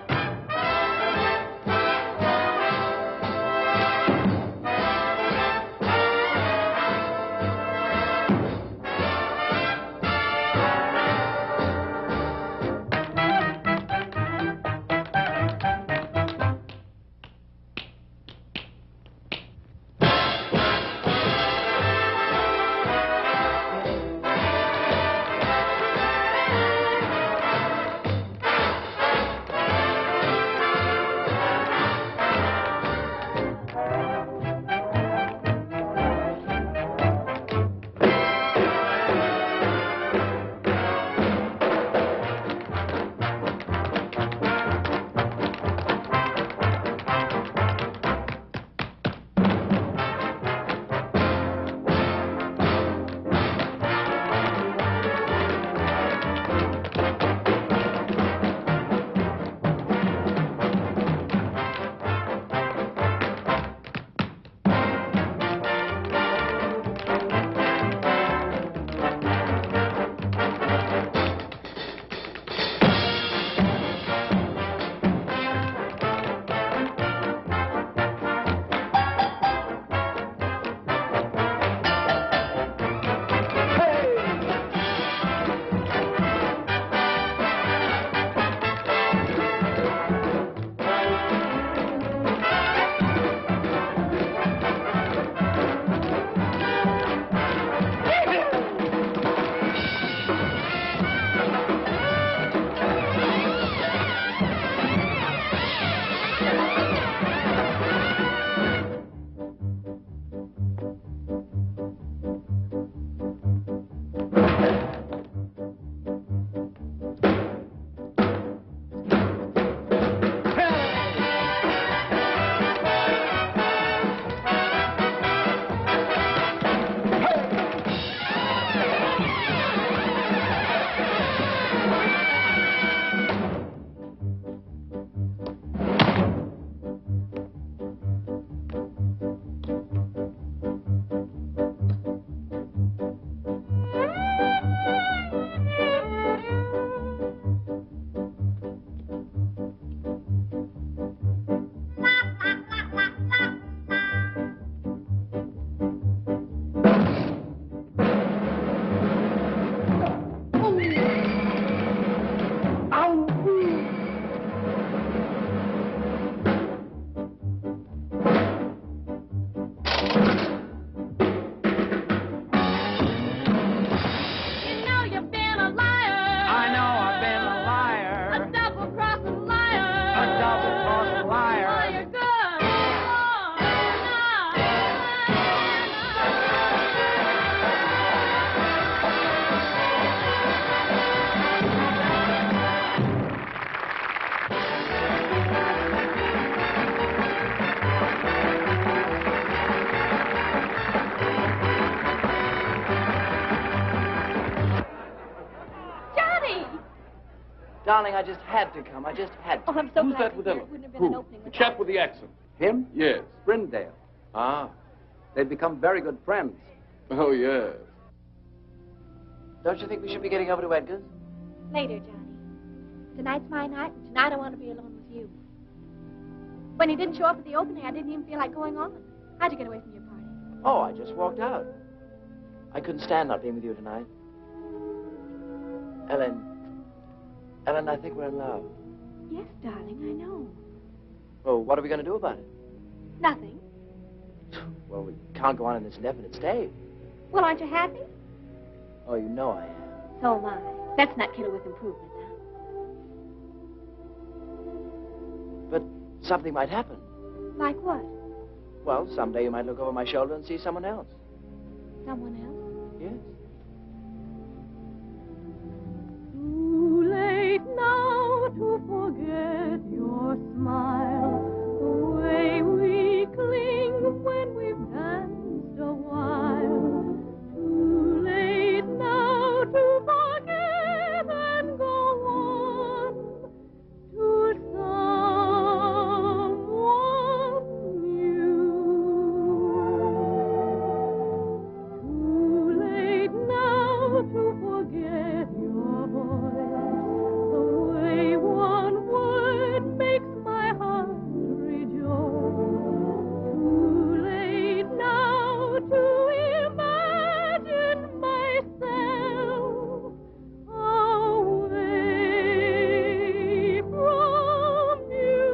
Darling, I just had to come. I just had to. Oh, I'm so Who's glad that with to hear Ella? it wouldn't have been an opening The without chap with the accent. Him? Yes. Brindale. Ah. They'd become very good friends. Oh, yes. Don't you think we should be getting over to Edgar's? later, Johnny. Tonight's my night, and tonight I want to be alone with you. When he didn't show up at the opening, I didn't even feel like going on. How'd you get away from your party? Oh, I just walked out. I couldn't stand not being with you tonight. Ellen, I think we're in love. Yes, darling, I know. Well, what are we going to do about it? Nothing. Well, we can't go on in this indefinite stay. Well, aren't you happy? Oh, you know I am. So am I. Let's not kid her with improvements, huh? But something might happen. Like what? Well, someday you might look over my shoulder and see someone else. Someone else? Yes. Too late now to forget your smile, the way we cling when we've danced a while. Too late now to forget and go on to someone new. Too late now to forget your voice, the way one word makes my heart rejoice. Too late now to imagine myself away from you.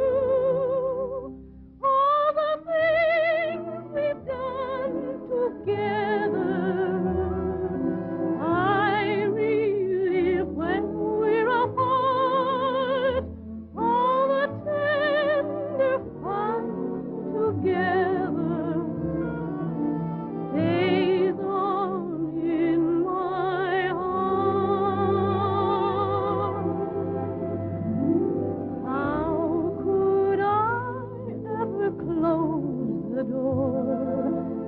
All the things we've done together, I relive when we're apart. All the tender fun together stays on in my heart. How could I ever close the door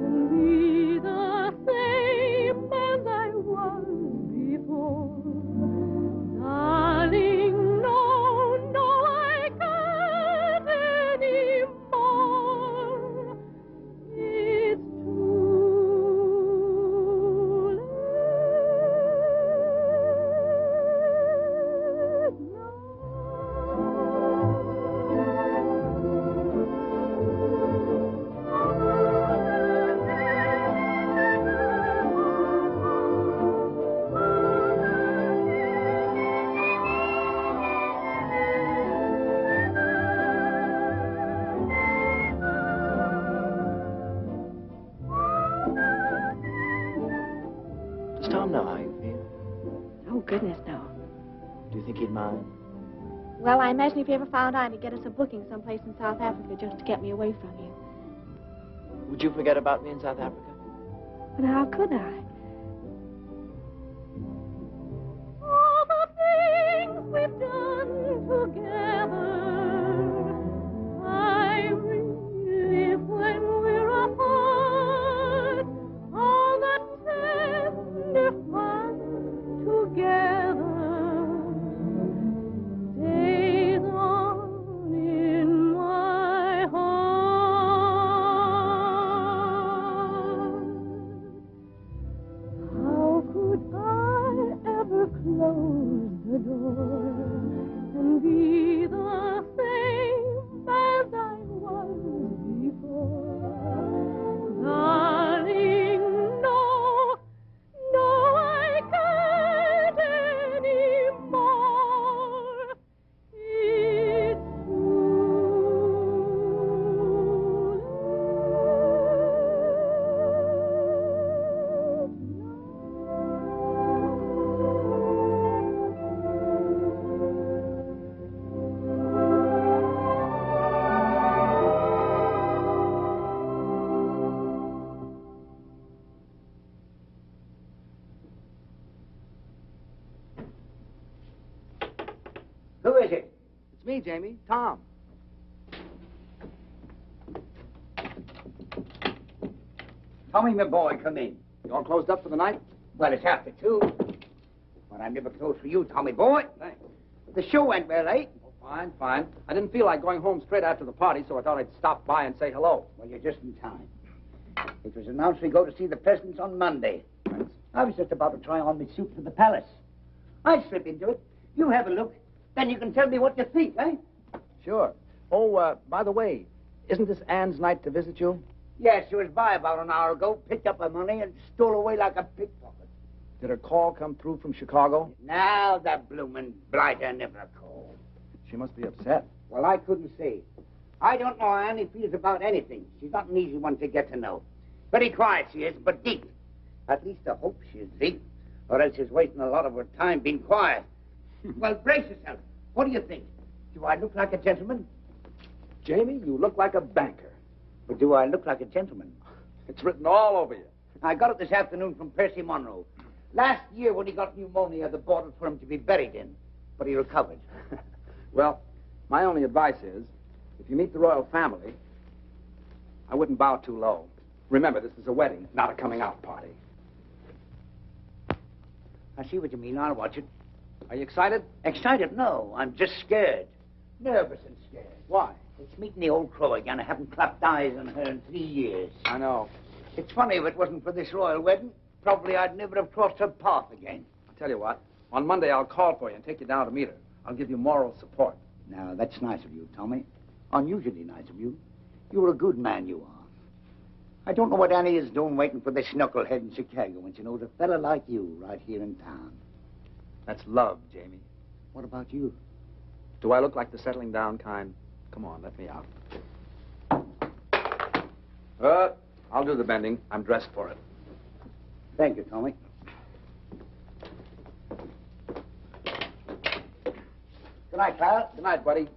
and be the same as I was before? Darling, no, no, I can't anymore. It's too late now. Does Tom know how you feel? Oh, goodness, no. Do you think he'd mind? Well, I imagine if he ever found out, he'd get us a booking someplace in South Africa just to get me away from you. Would you forget about me in South Africa? But how could I? All the things we've done together, I relive when we're apart. All the tender fun together stays on in my heart. How could I ever close the door and be the same as I was before? Darling, no, no, I can't anymore. It's Who is it? It's me, Jamie. Tom. Tommy, my boy, come in. You all closed up for the night? Well, it's after 2. But I'm never close for you, Tommy boy. Thanks. The show went well, eh? Oh, fine, fine. I didn't feel like going home straight after the party, so I thought I'd stop by and say hello. Well, you're just in time. It was announced we go to see the presidents on Monday. I was just about to try on my suit for the palace. I'll slip into it. You have a look. Then you can tell me what you think, eh? Sure. Oh, by the way, isn't this Anne's night to visit you? Yes, she was by about an hour ago, picked up her money, and stole away like a pickpocket. Did her call come through from Chicago? Now the bloomin' blighter never called. She must be upset. Well, I couldn't say. I don't know how Annie feels about anything. She's not an easy one to get to know. Very quiet she is, but deep. At least I hope she is deep, or else she's wasting a lot of her time being quiet. Well, brace yourself. What do you think? Do I look like a gentleman? Jamie, you look like a banker. But do I look like a gentleman? It's written all over you. I got it this afternoon from Percy Monroe. Last year when he got pneumonia, they bought it for him to be buried in. But he recovered. Well, my only advice is, if you meet the royal family, I wouldn't bow too low. Remember, this is a wedding, not a coming-out party. I see what you mean. I'll watch it. Are you excited? Excited? No. I'm just scared. Nervous and scared. Why? It's meeting the old crow again. I haven't clapped eyes on her in 3 years. I know. It's funny, if it wasn't for this royal wedding, probably I'd never have crossed her path again. I'll tell you what. On Monday, I'll call for you and take you down to meet her. I'll give you moral support. Now, that's nice of you, Tommy. Unusually nice of you. You're a good man, you are. I don't know what Annie is doing waiting for this knucklehead in Chicago when she knows a fella like you right here in town. That's love, Jamie. What about you? Do I look like the settling down kind? Come on, let me out. I'll do the bending. I'm dressed for it. Thank you, Tommy. Good night, Clara. Good night, buddy.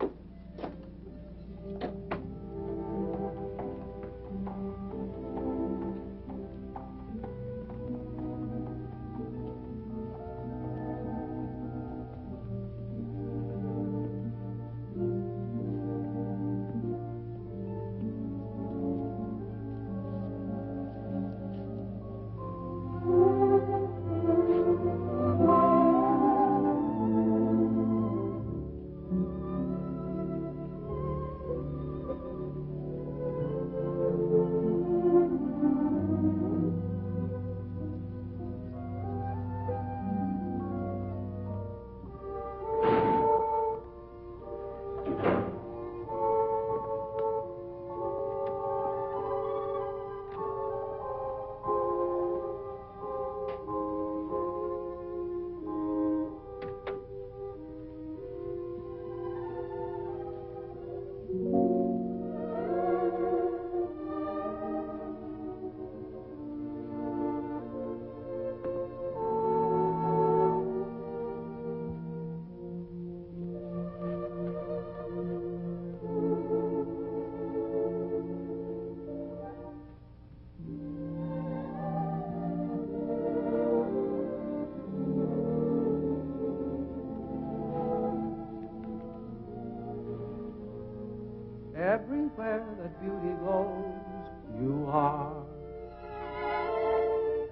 Everywhere that beauty glows, you are.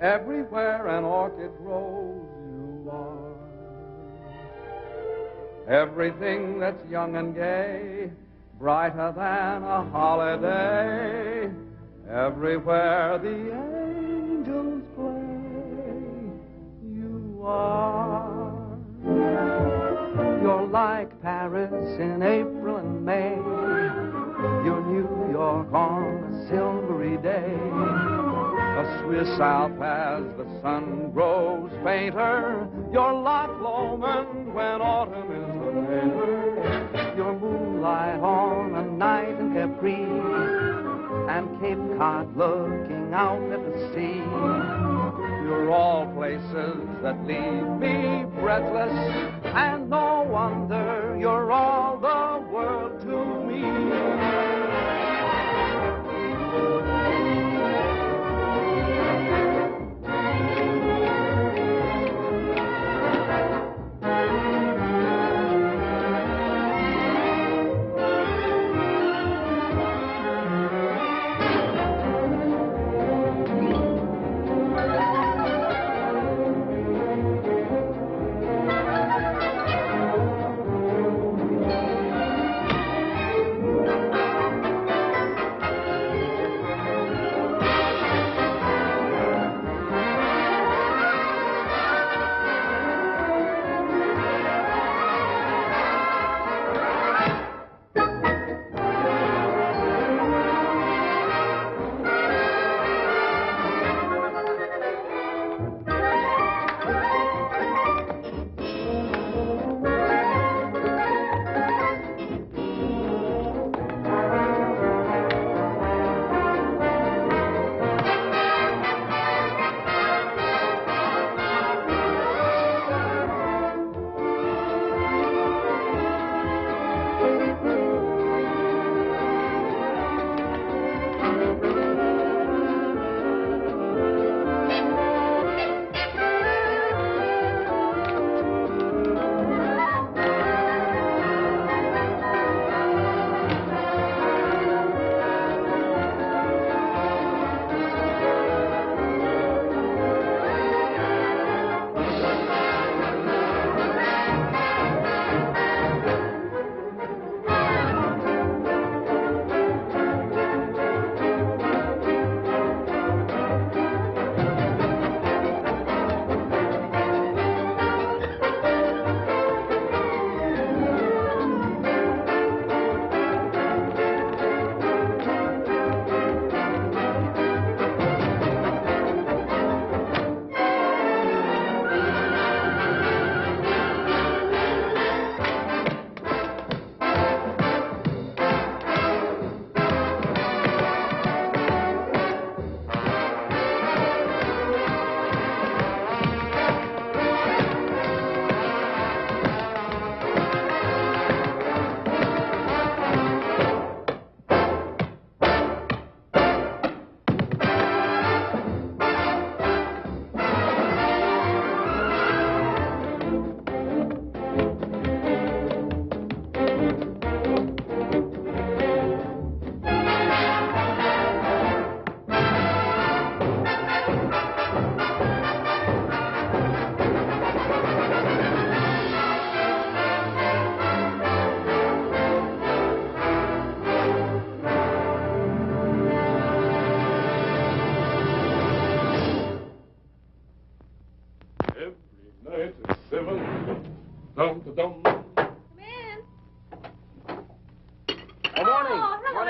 Everywhere an orchid grows, you are. Everything that's young and gay, brighter than a holiday. Everywhere the angels play, you are. You're like Paris in April and May. You're New York on a silvery day. A Swiss Alp as the sun grows fainter. You're Loch Lomond when autumn is the winter. You're moonlight on a night in Capri, and Cape Cod looking out at the sea. You're all places that leave me breathless, and no wonder you're all the world to me.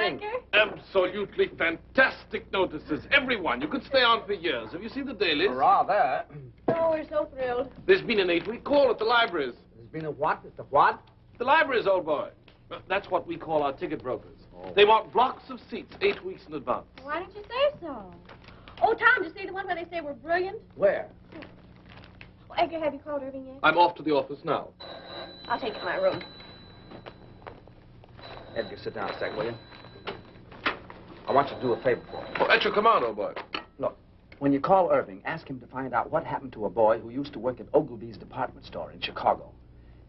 Irving. Absolutely fantastic notices. Everyone. You could stay on for years. Have you seen the dailies? Rather. Oh, we're so thrilled. There's been an 8-week call at the libraries. There's been a what? It's a what? The libraries, old boy. That's what we call our ticket brokers. They want blocks of seats 8 weeks in advance. Why didn't you say so? Oh, Tom, did you see the one where they say we're brilliant? Where? Oh, Edgar, have you called Irving yet? I'm off to the office now. I'll take you to my room. Edgar, sit down a sec, will you? I want you to do a favor for me. Oh, at your command, old boy. Look, when you call Irving, ask him to find out what happened to a boy who used to work at Ogilvy's department store in Chicago.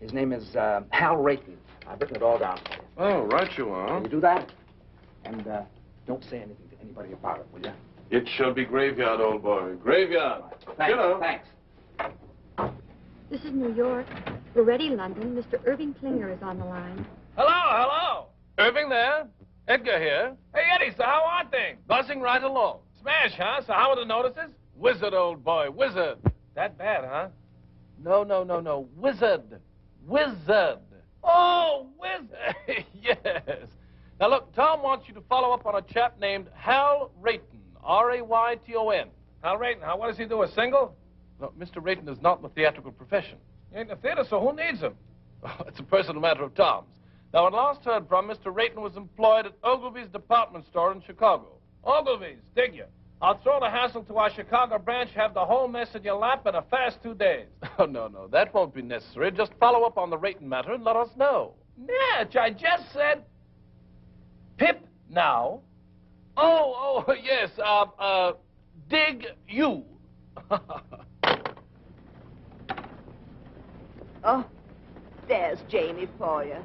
His name is Hal Rayton. I've written it all down for you. Oh, right you are. Can you do that? And don't say anything to anybody about it, will you? It shall be graveyard, old boy. Graveyard. Thanks. You know. Thanks. This is New York. We're ready, London. Mr. Irving Klinger is on the line. Hello, hello. Irving there. Edgar here. Hey, Eddie, so how are things? Buzzing right along. Smash, huh? So how are the notices? Wizard, old boy, wizard. That bad, huh? No. Wizard. Wizard. Oh, wizard. Yes. Now, look, Tom wants you to follow up on a chap named Hal Rayton. R-A-Y-T-O-N. Hal Rayton, what does he do, a single? No, Mr. Rayton is not in the theatrical profession. He ain't in the theater, so who needs him? Oh, it's a personal matter of Tom's. Now, when last heard from, Mr. Rayton was employed at Ogilvy's department store in Chicago. Ogilvy's, dig you. I'll throw the hassle to our Chicago branch, have the whole mess in your lap in a fast 2 days. Oh, no, that won't be necessary. Just follow up on the Rayton matter and let us know. Natch, I just said... Pip now. Oh, yes, dig you. Oh, there's Jamie for you.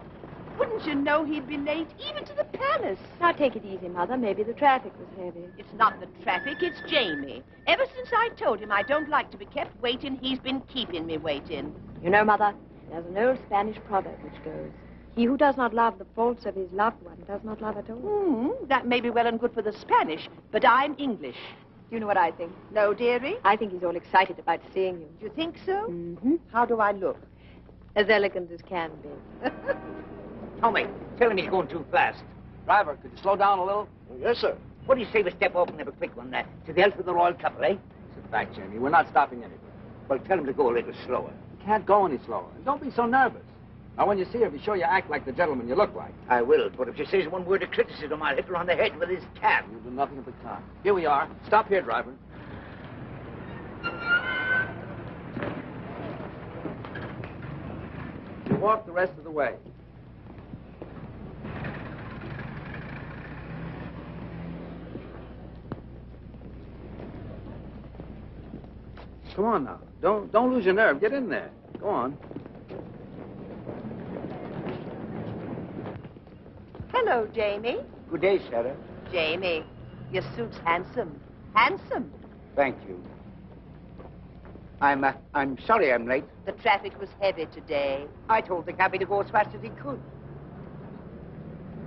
Wouldn't you know he'd be late, even to the palace? Now, take it easy, Mother. Maybe the traffic was heavy. It's not the traffic, it's Jamie. Ever since I told him I don't like to be kept waiting, he's been keeping me waiting. You know, Mother, there's an old Spanish proverb which goes, he who does not love the faults of his loved one does not love at all. That may be well and good for the Spanish, but I'm English. Do you know what I think? No, dearie? I think he's all excited about seeing you. Do you think so? Mm-hmm. How do I look? As elegant as can be. Tommy, tell him he's going too fast. Driver, could you slow down a little? Yes, sir. What do you say we step off and have a quick one to the health of the royal couple, eh? Sit back, Jamie. We're not stopping anywhere. Well, tell him to go a little slower. You can't go any slower. And don't be so nervous. Now, when you see her, be sure you act like the gentleman you look like. I will, but if she says one word of criticism, I'll hit her on the head with his cab. You'll do nothing of the kind. Here we are. Stop here, driver. You walk the rest of the way. Come on now. Don't lose your nerve. Get in there. Go on. Hello, Jamie. Good day, Sarah. Jamie, your suit's handsome. Handsome. Thank you. I'm sorry I'm late. The traffic was heavy today. I told the cabby to go as fast as he could.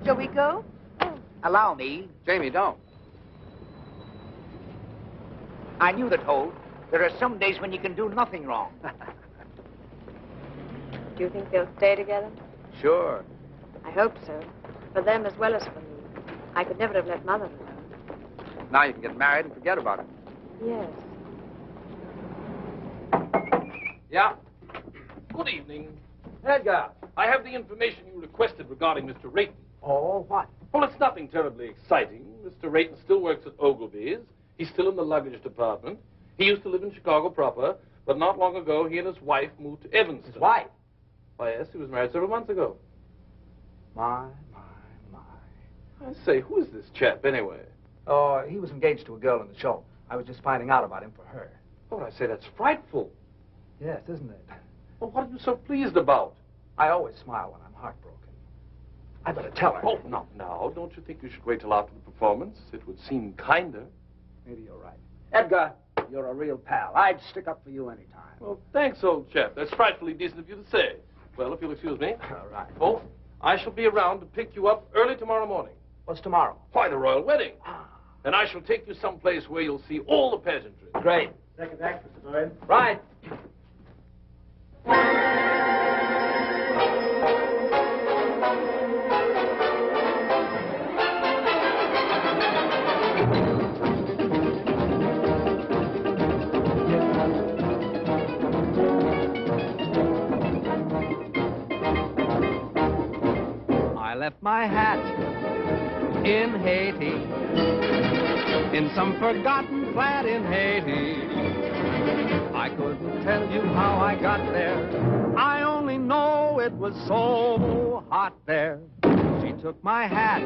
Shall we go? Allow me. Jamie, don't. I knew the toll. There are some days when you can do nothing wrong. Do you think they'll stay together? Sure. I hope so. For them as well as for me. I could never have let Mother alone. Now you can get married and forget about it. Yes. Yeah? Good evening. Edgar, I have the information you requested regarding Mr. Rayton. Oh, what? Well, it's nothing terribly exciting. Mr. Rayton still works at Ogilvy's. He's still in the luggage department. He used to live in Chicago proper, but not long ago, he and his wife moved to Evanston. His wife? Why, yes, he was married several months ago. My. I say, who is this chap, anyway? Oh, he was engaged to a girl in the show. I was just finding out about him for her. Oh, I say, that's frightful. Yes, isn't it? Well, what are you so pleased about? I always smile when I'm heartbroken. I better tell her. Oh, not now. Don't you think you should wait till after the performance? It would seem kinder. Maybe you're right. Edgar, you're a real pal. I'd stick up for you any time. Well, thanks, old chap. That's frightfully decent of you to say. Well, if you'll excuse me. All right. Oh, I shall be around to pick you up early tomorrow morning. What's tomorrow? Why, the royal wedding. And I shall take you someplace where you'll see all the pageantry. Great. Second act, Mr. Boyd. Right. left my hat in Haiti, in some forgotten flat in Haiti. I couldn't tell you how I got there. I only know it was so hot there. She took my hat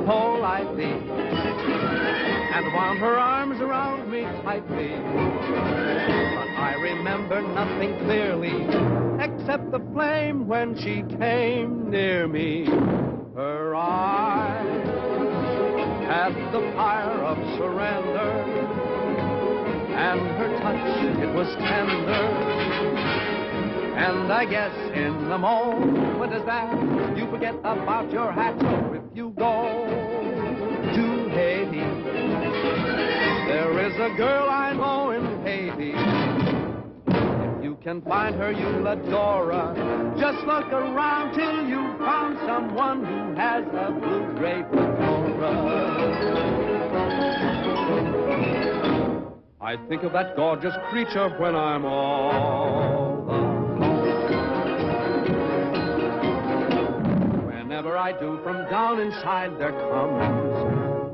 politely and wound her arms around me tightly. But I remember nothing clearly except the flame when she came near me. Her eyes had the fire of surrender, and her touch, it was tender. And I guess in the moment as that, you forget about your hat. So if you go to Haiti, there is a girl I know in Haiti. If you can find her, you'll adore her. Just look around till you found someone who has a blue-gray fedora. I think of that gorgeous creature when I'm all alone. Whenever I do, from down inside there comes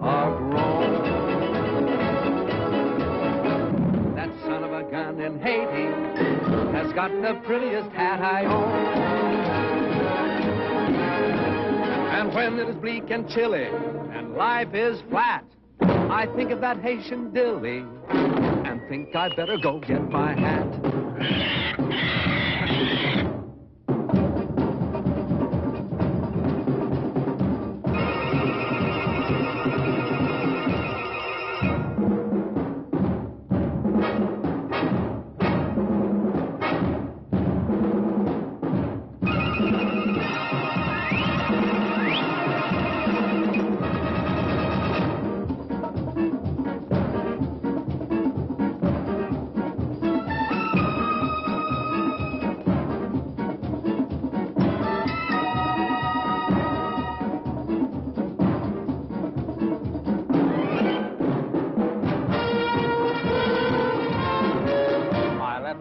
a groan. That son of a gun in Haiti has got the prettiest hat I own. And when it is bleak and chilly and life is flat, I think of that Haitian dilly and think I'd better go get my hat.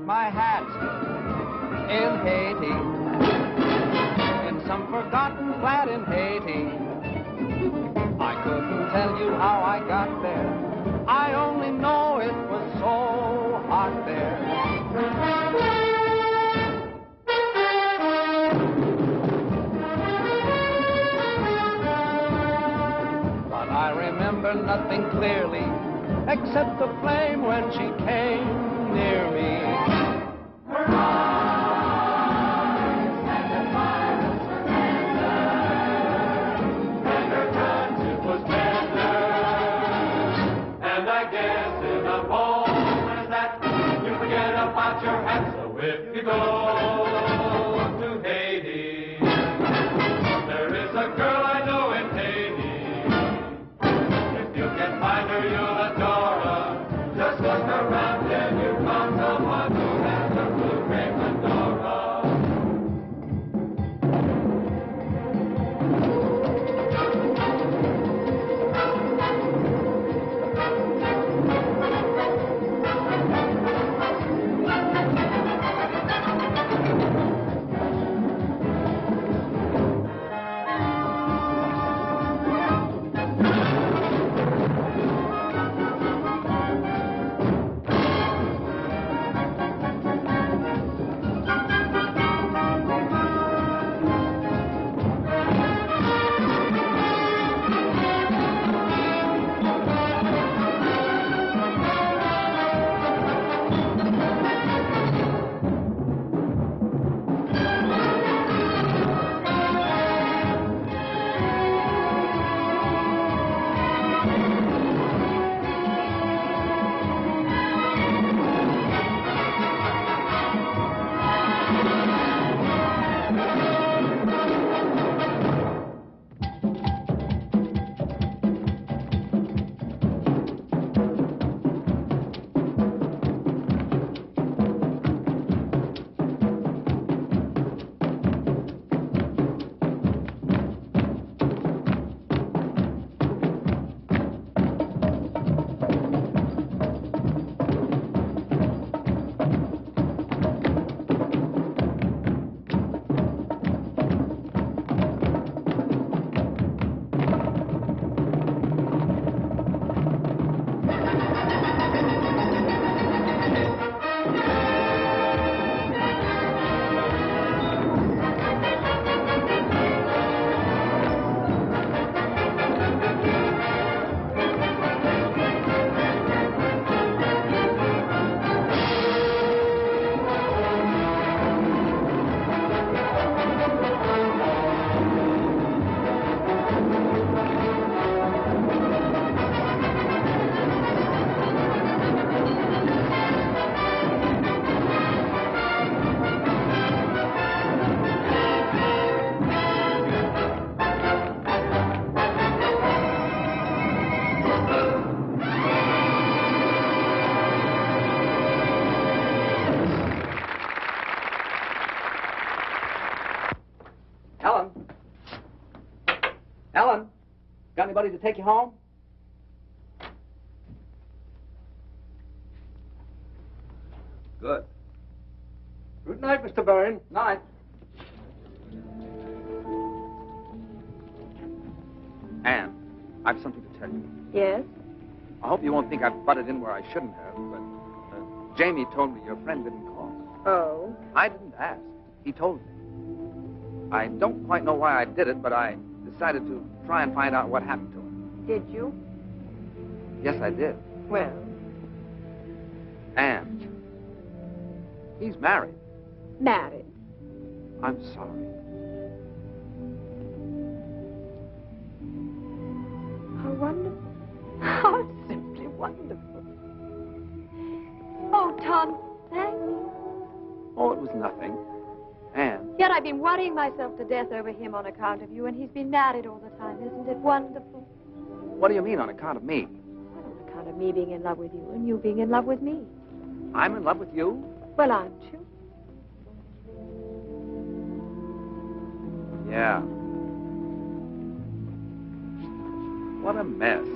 My hat in Haiti, in some forgotten flat in Haiti. I couldn't tell you how I got there. I only know it was so hot there. But I remember nothing clearly except the flame when she came near me. Her eyes had the fire of surrender, and her touch, it was tender. And I guess in a moment as that, you forget about your hat. So if you go to Haiti, there is a girl I know in Haiti. If you can find her, you'll adore her. Just look around and you found someone who has a blue-gray Ellen, got anybody to take you home? Good. Good night, Mr. Byrne. Night. Anne, I've something to tell you. Yes? I hope you won't think I've butted in where I shouldn't have, but Jamie told me your friend didn't call. Oh? I didn't ask. He told me. I don't quite know why I did it, but I decided to try and find out what happened to him. Did you? Yes, I did. Well? Anne, he's married. Married. I'm sorry. How wonderful. How simply wonderful. Oh, Tom, thank you. Oh, it was nothing. Anne. Yet I've been worrying myself to death over him on account of you, and he's been married all the time. Isn't it wonderful? What do you mean on account of me? Well, on account of me being in love with you and you being in love with me. I'm in love with you? Well, aren't you? Yeah. What a mess.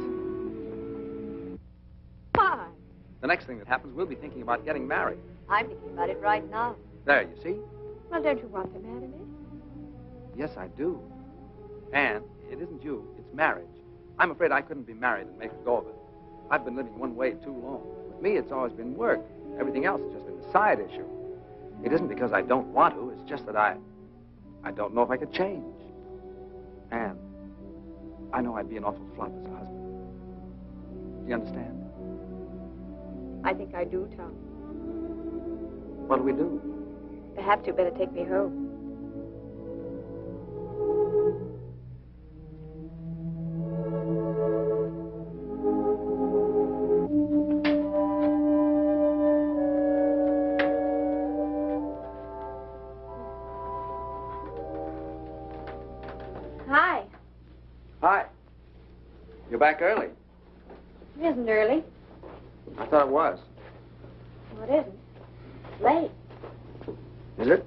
Why? The next thing that happens, we'll be thinking about getting married. I'm thinking about it right now. There, you see? Well, don't you want to marry me? Yes, I do. Anne, it isn't you, it's marriage. I'm afraid I couldn't be married and make a go of it. I've been living one way too long. With me, it's always been work. Everything else has just been a side issue. It isn't because I don't want to, it's just that I don't know if I could change. Anne, I know I'd be an awful flop as a husband. Do you understand? I think I do, Tom. What do we do? Perhaps you'd better take me home. Hi. Hi. You're back early. It isn't early. I thought it was. Well, it isn't. It's late. Is it?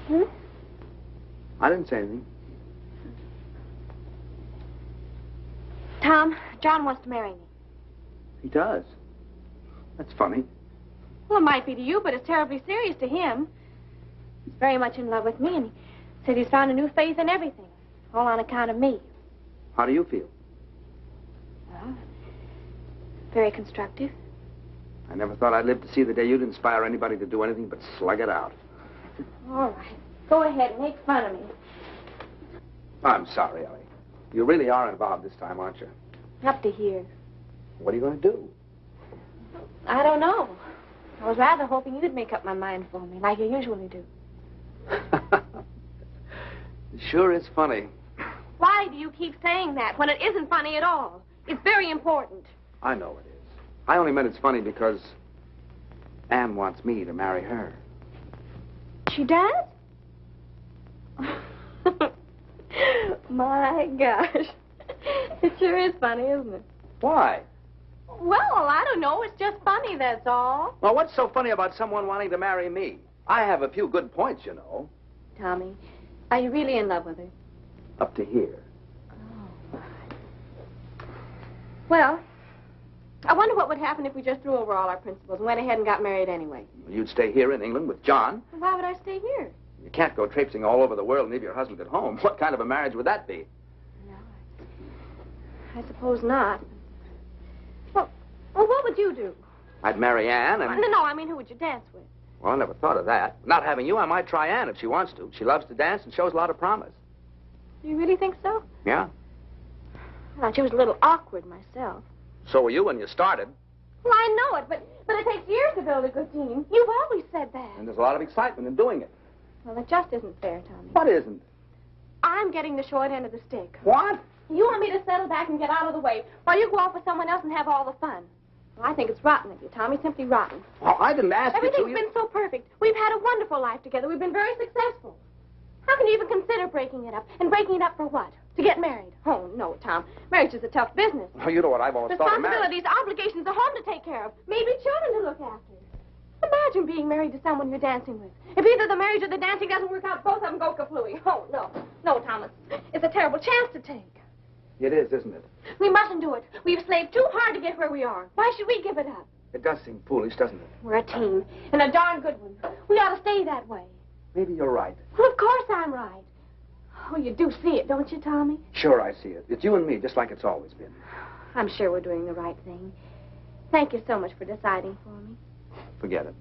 Hmm? I didn't say anything. Tom, John wants to marry me. He does. That's funny. Well, it might be to you, but it's terribly serious to him. He's very much in love with me, and he said he's found a new faith in everything, all on account of me. How do you feel? Well, very constructive. I never thought I'd live to see the day you'd inspire anybody to do anything but slug it out. All right. Go ahead and make fun of me. I'm sorry, Ellie. You really are involved this time, aren't you? Up to here. What are you going to do? I don't know. I was rather hoping you'd make up my mind for me, like you usually do. It sure is funny. Why do you keep saying that when it isn't funny at all? It's very important. I know it is. I only meant it's funny because Anne wants me to marry her. She does? My gosh. It sure is funny, isn't it? Why? Well, I don't know. It's just funny, that's all. Well, what's so funny about someone wanting to marry me? I have a few good points, you know. Tommy, are you really in love with her? Up to here. Well, I wonder what would happen if we just threw over all our principles and went ahead and got married anyway. You'd stay here in England with John. Why would I stay here? You can't go traipsing all over the world and leave your husband at home. What kind of a marriage would that be? No, I suppose not. Well, what would you do? I'd marry Anne and... No, I mean, who would you dance with? Well, I never thought of that. Not having you, I might try Anne if she wants to. She loves to dance and shows a lot of promise. You really think so? Yeah. I thought she was a little awkward myself. So were you when you started. Well, I know it, but it takes years to build a good team. You've always said that. And there's a lot of excitement in doing it. Well, it just isn't fair, Tommy. What isn't? I'm getting the short end of the stick. What? You want me to settle back and get out of the way while you go off with someone else and have all the fun. Well, I think it's rotten of you, Tommy, simply rotten. Well, I didn't ask you to. Everything's been so perfect. We've had a wonderful life together. We've been very successful. How can you even consider breaking it up? And breaking it up for what? To get married? Oh, no, Tom. Marriage is a tough business. Well, you know what I've always thought of marriage. Responsibilities, obligations, a home to take care of, maybe children to look after. Imagine being married to someone you're dancing with. If either the marriage or the dancing doesn't work out, both of them go kaflooey. Oh, no. No, Thomas. It's a terrible chance to take. It is, isn't it? We mustn't do it. We've slaved too hard to get where we are. Why should we give it up? It does seem foolish, doesn't it? We're a team, and a darn good one. We ought to stay that way. Maybe you're right. Well, of course I'm right. Oh, you do see it, don't you, Tommy? Sure, I see it. It's you and me, just like it's always been. I'm sure we're doing the right thing. Thank you so much for deciding for me. Forget it.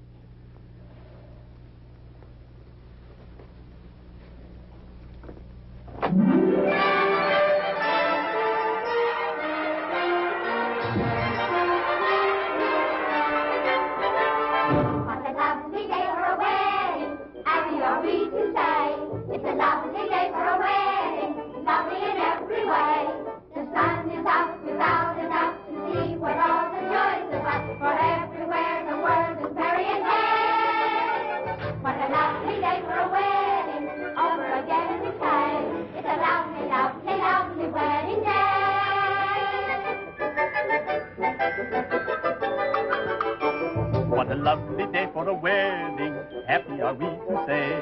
What a lovely day for a wedding, happy are we to say. It's a lovely day for a wedding, lovely in every way. The sun is out without a doubt to see what all the joys of us, for everywhere the world is merry and gay. What a lovely day for a wedding, over again we say. It's a lovely, lovely, lovely wedding day. What a lovely day for a wedding, happy are we to say.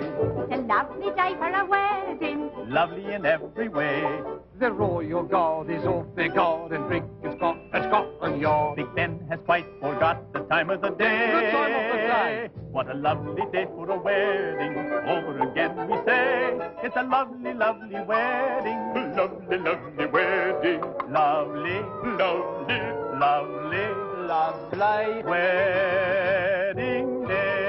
It's a lovely day for a wedding, Lovely in every way. The royal guard is off their guard and drink is Scotland Yard. Big Ben has quite forgot the time of the day. The time of the day. What a lovely day for a wedding, over again we say. It's a lovely, lovely wedding. Lovely, lovely wedding. Lovely, lovely, lovely, lovely wedding day.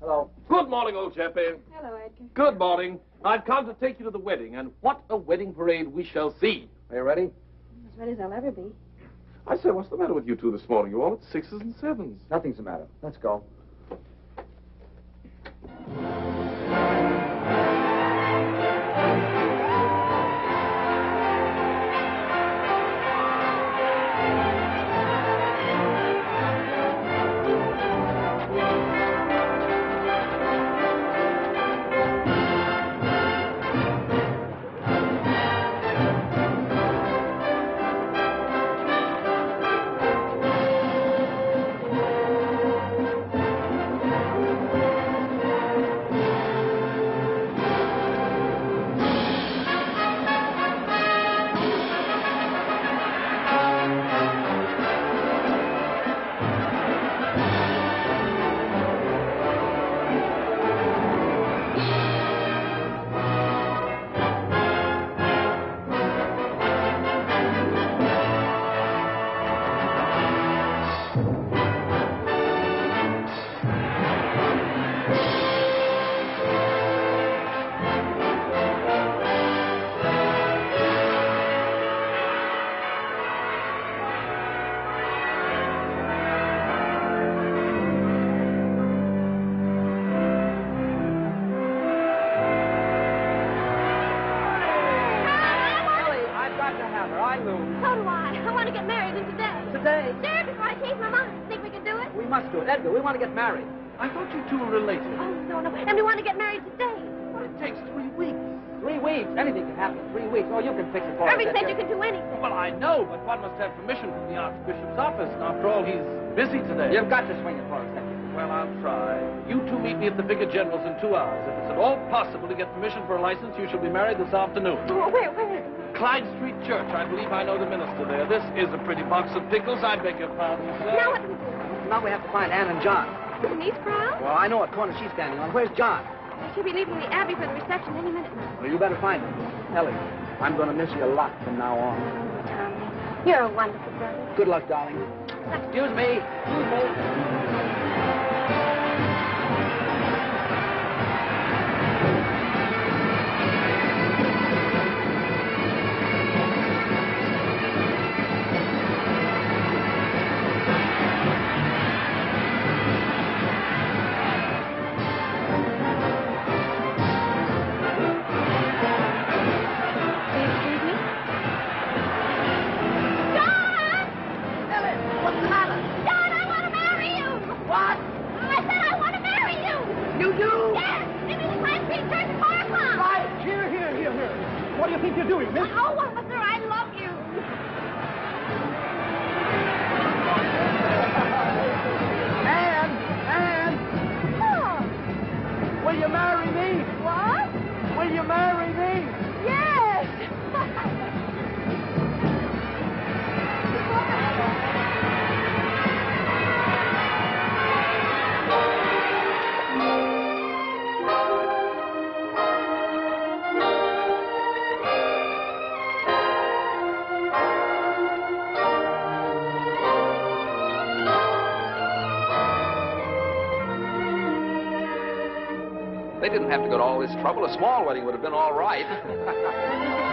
Hello. Good morning, old chappie. Hello, Edgar. Good morning. I've come to take you to the wedding, and what a wedding parade we shall see. Are you ready? As ready as I'll ever be. I say, what's the matter with you two this morning? You're all at sixes and sevens. Nothing's the matter. Let's go. So do I. I want to get married in today. Today? Sure, before I change my mind. Think we can do it? We must do it. Edgar, we want to get married. I thought you two were related. Oh, no. And we want to get married today. Well, it takes 3 weeks. 3 weeks. Anything can happen in 3 weeks. Oh, you can fix it for us. Irving said Edgar. you can do anything. Well, I know, but one must have permission from the Archbishop's office. After all, he's busy today. You've got to swing it for us, Edgar. Well, I'll try. You two meet me at the Vicar General's in 2 hours. If it's at all possible to get permission for a license, you shall be married this afternoon. Oh, where? Clyde Street Church. I believe I know the minister there. This is a pretty box of pickles. I beg your pardon, sir. Now what do we do? Now we have to find Ann and John. In these crowds? Well, I know what corner she's standing on. Where's John? She'll be leaving the Abbey for the reception any minute now. Well, you better find him. Ellie, I'm going to miss you a lot from now on. Tommy, you're a wonderful brother. Good luck, darling. Excuse me. Excuse me. Oh, officer, I love you. They didn't have to go to all this trouble. A small wedding would have been all right.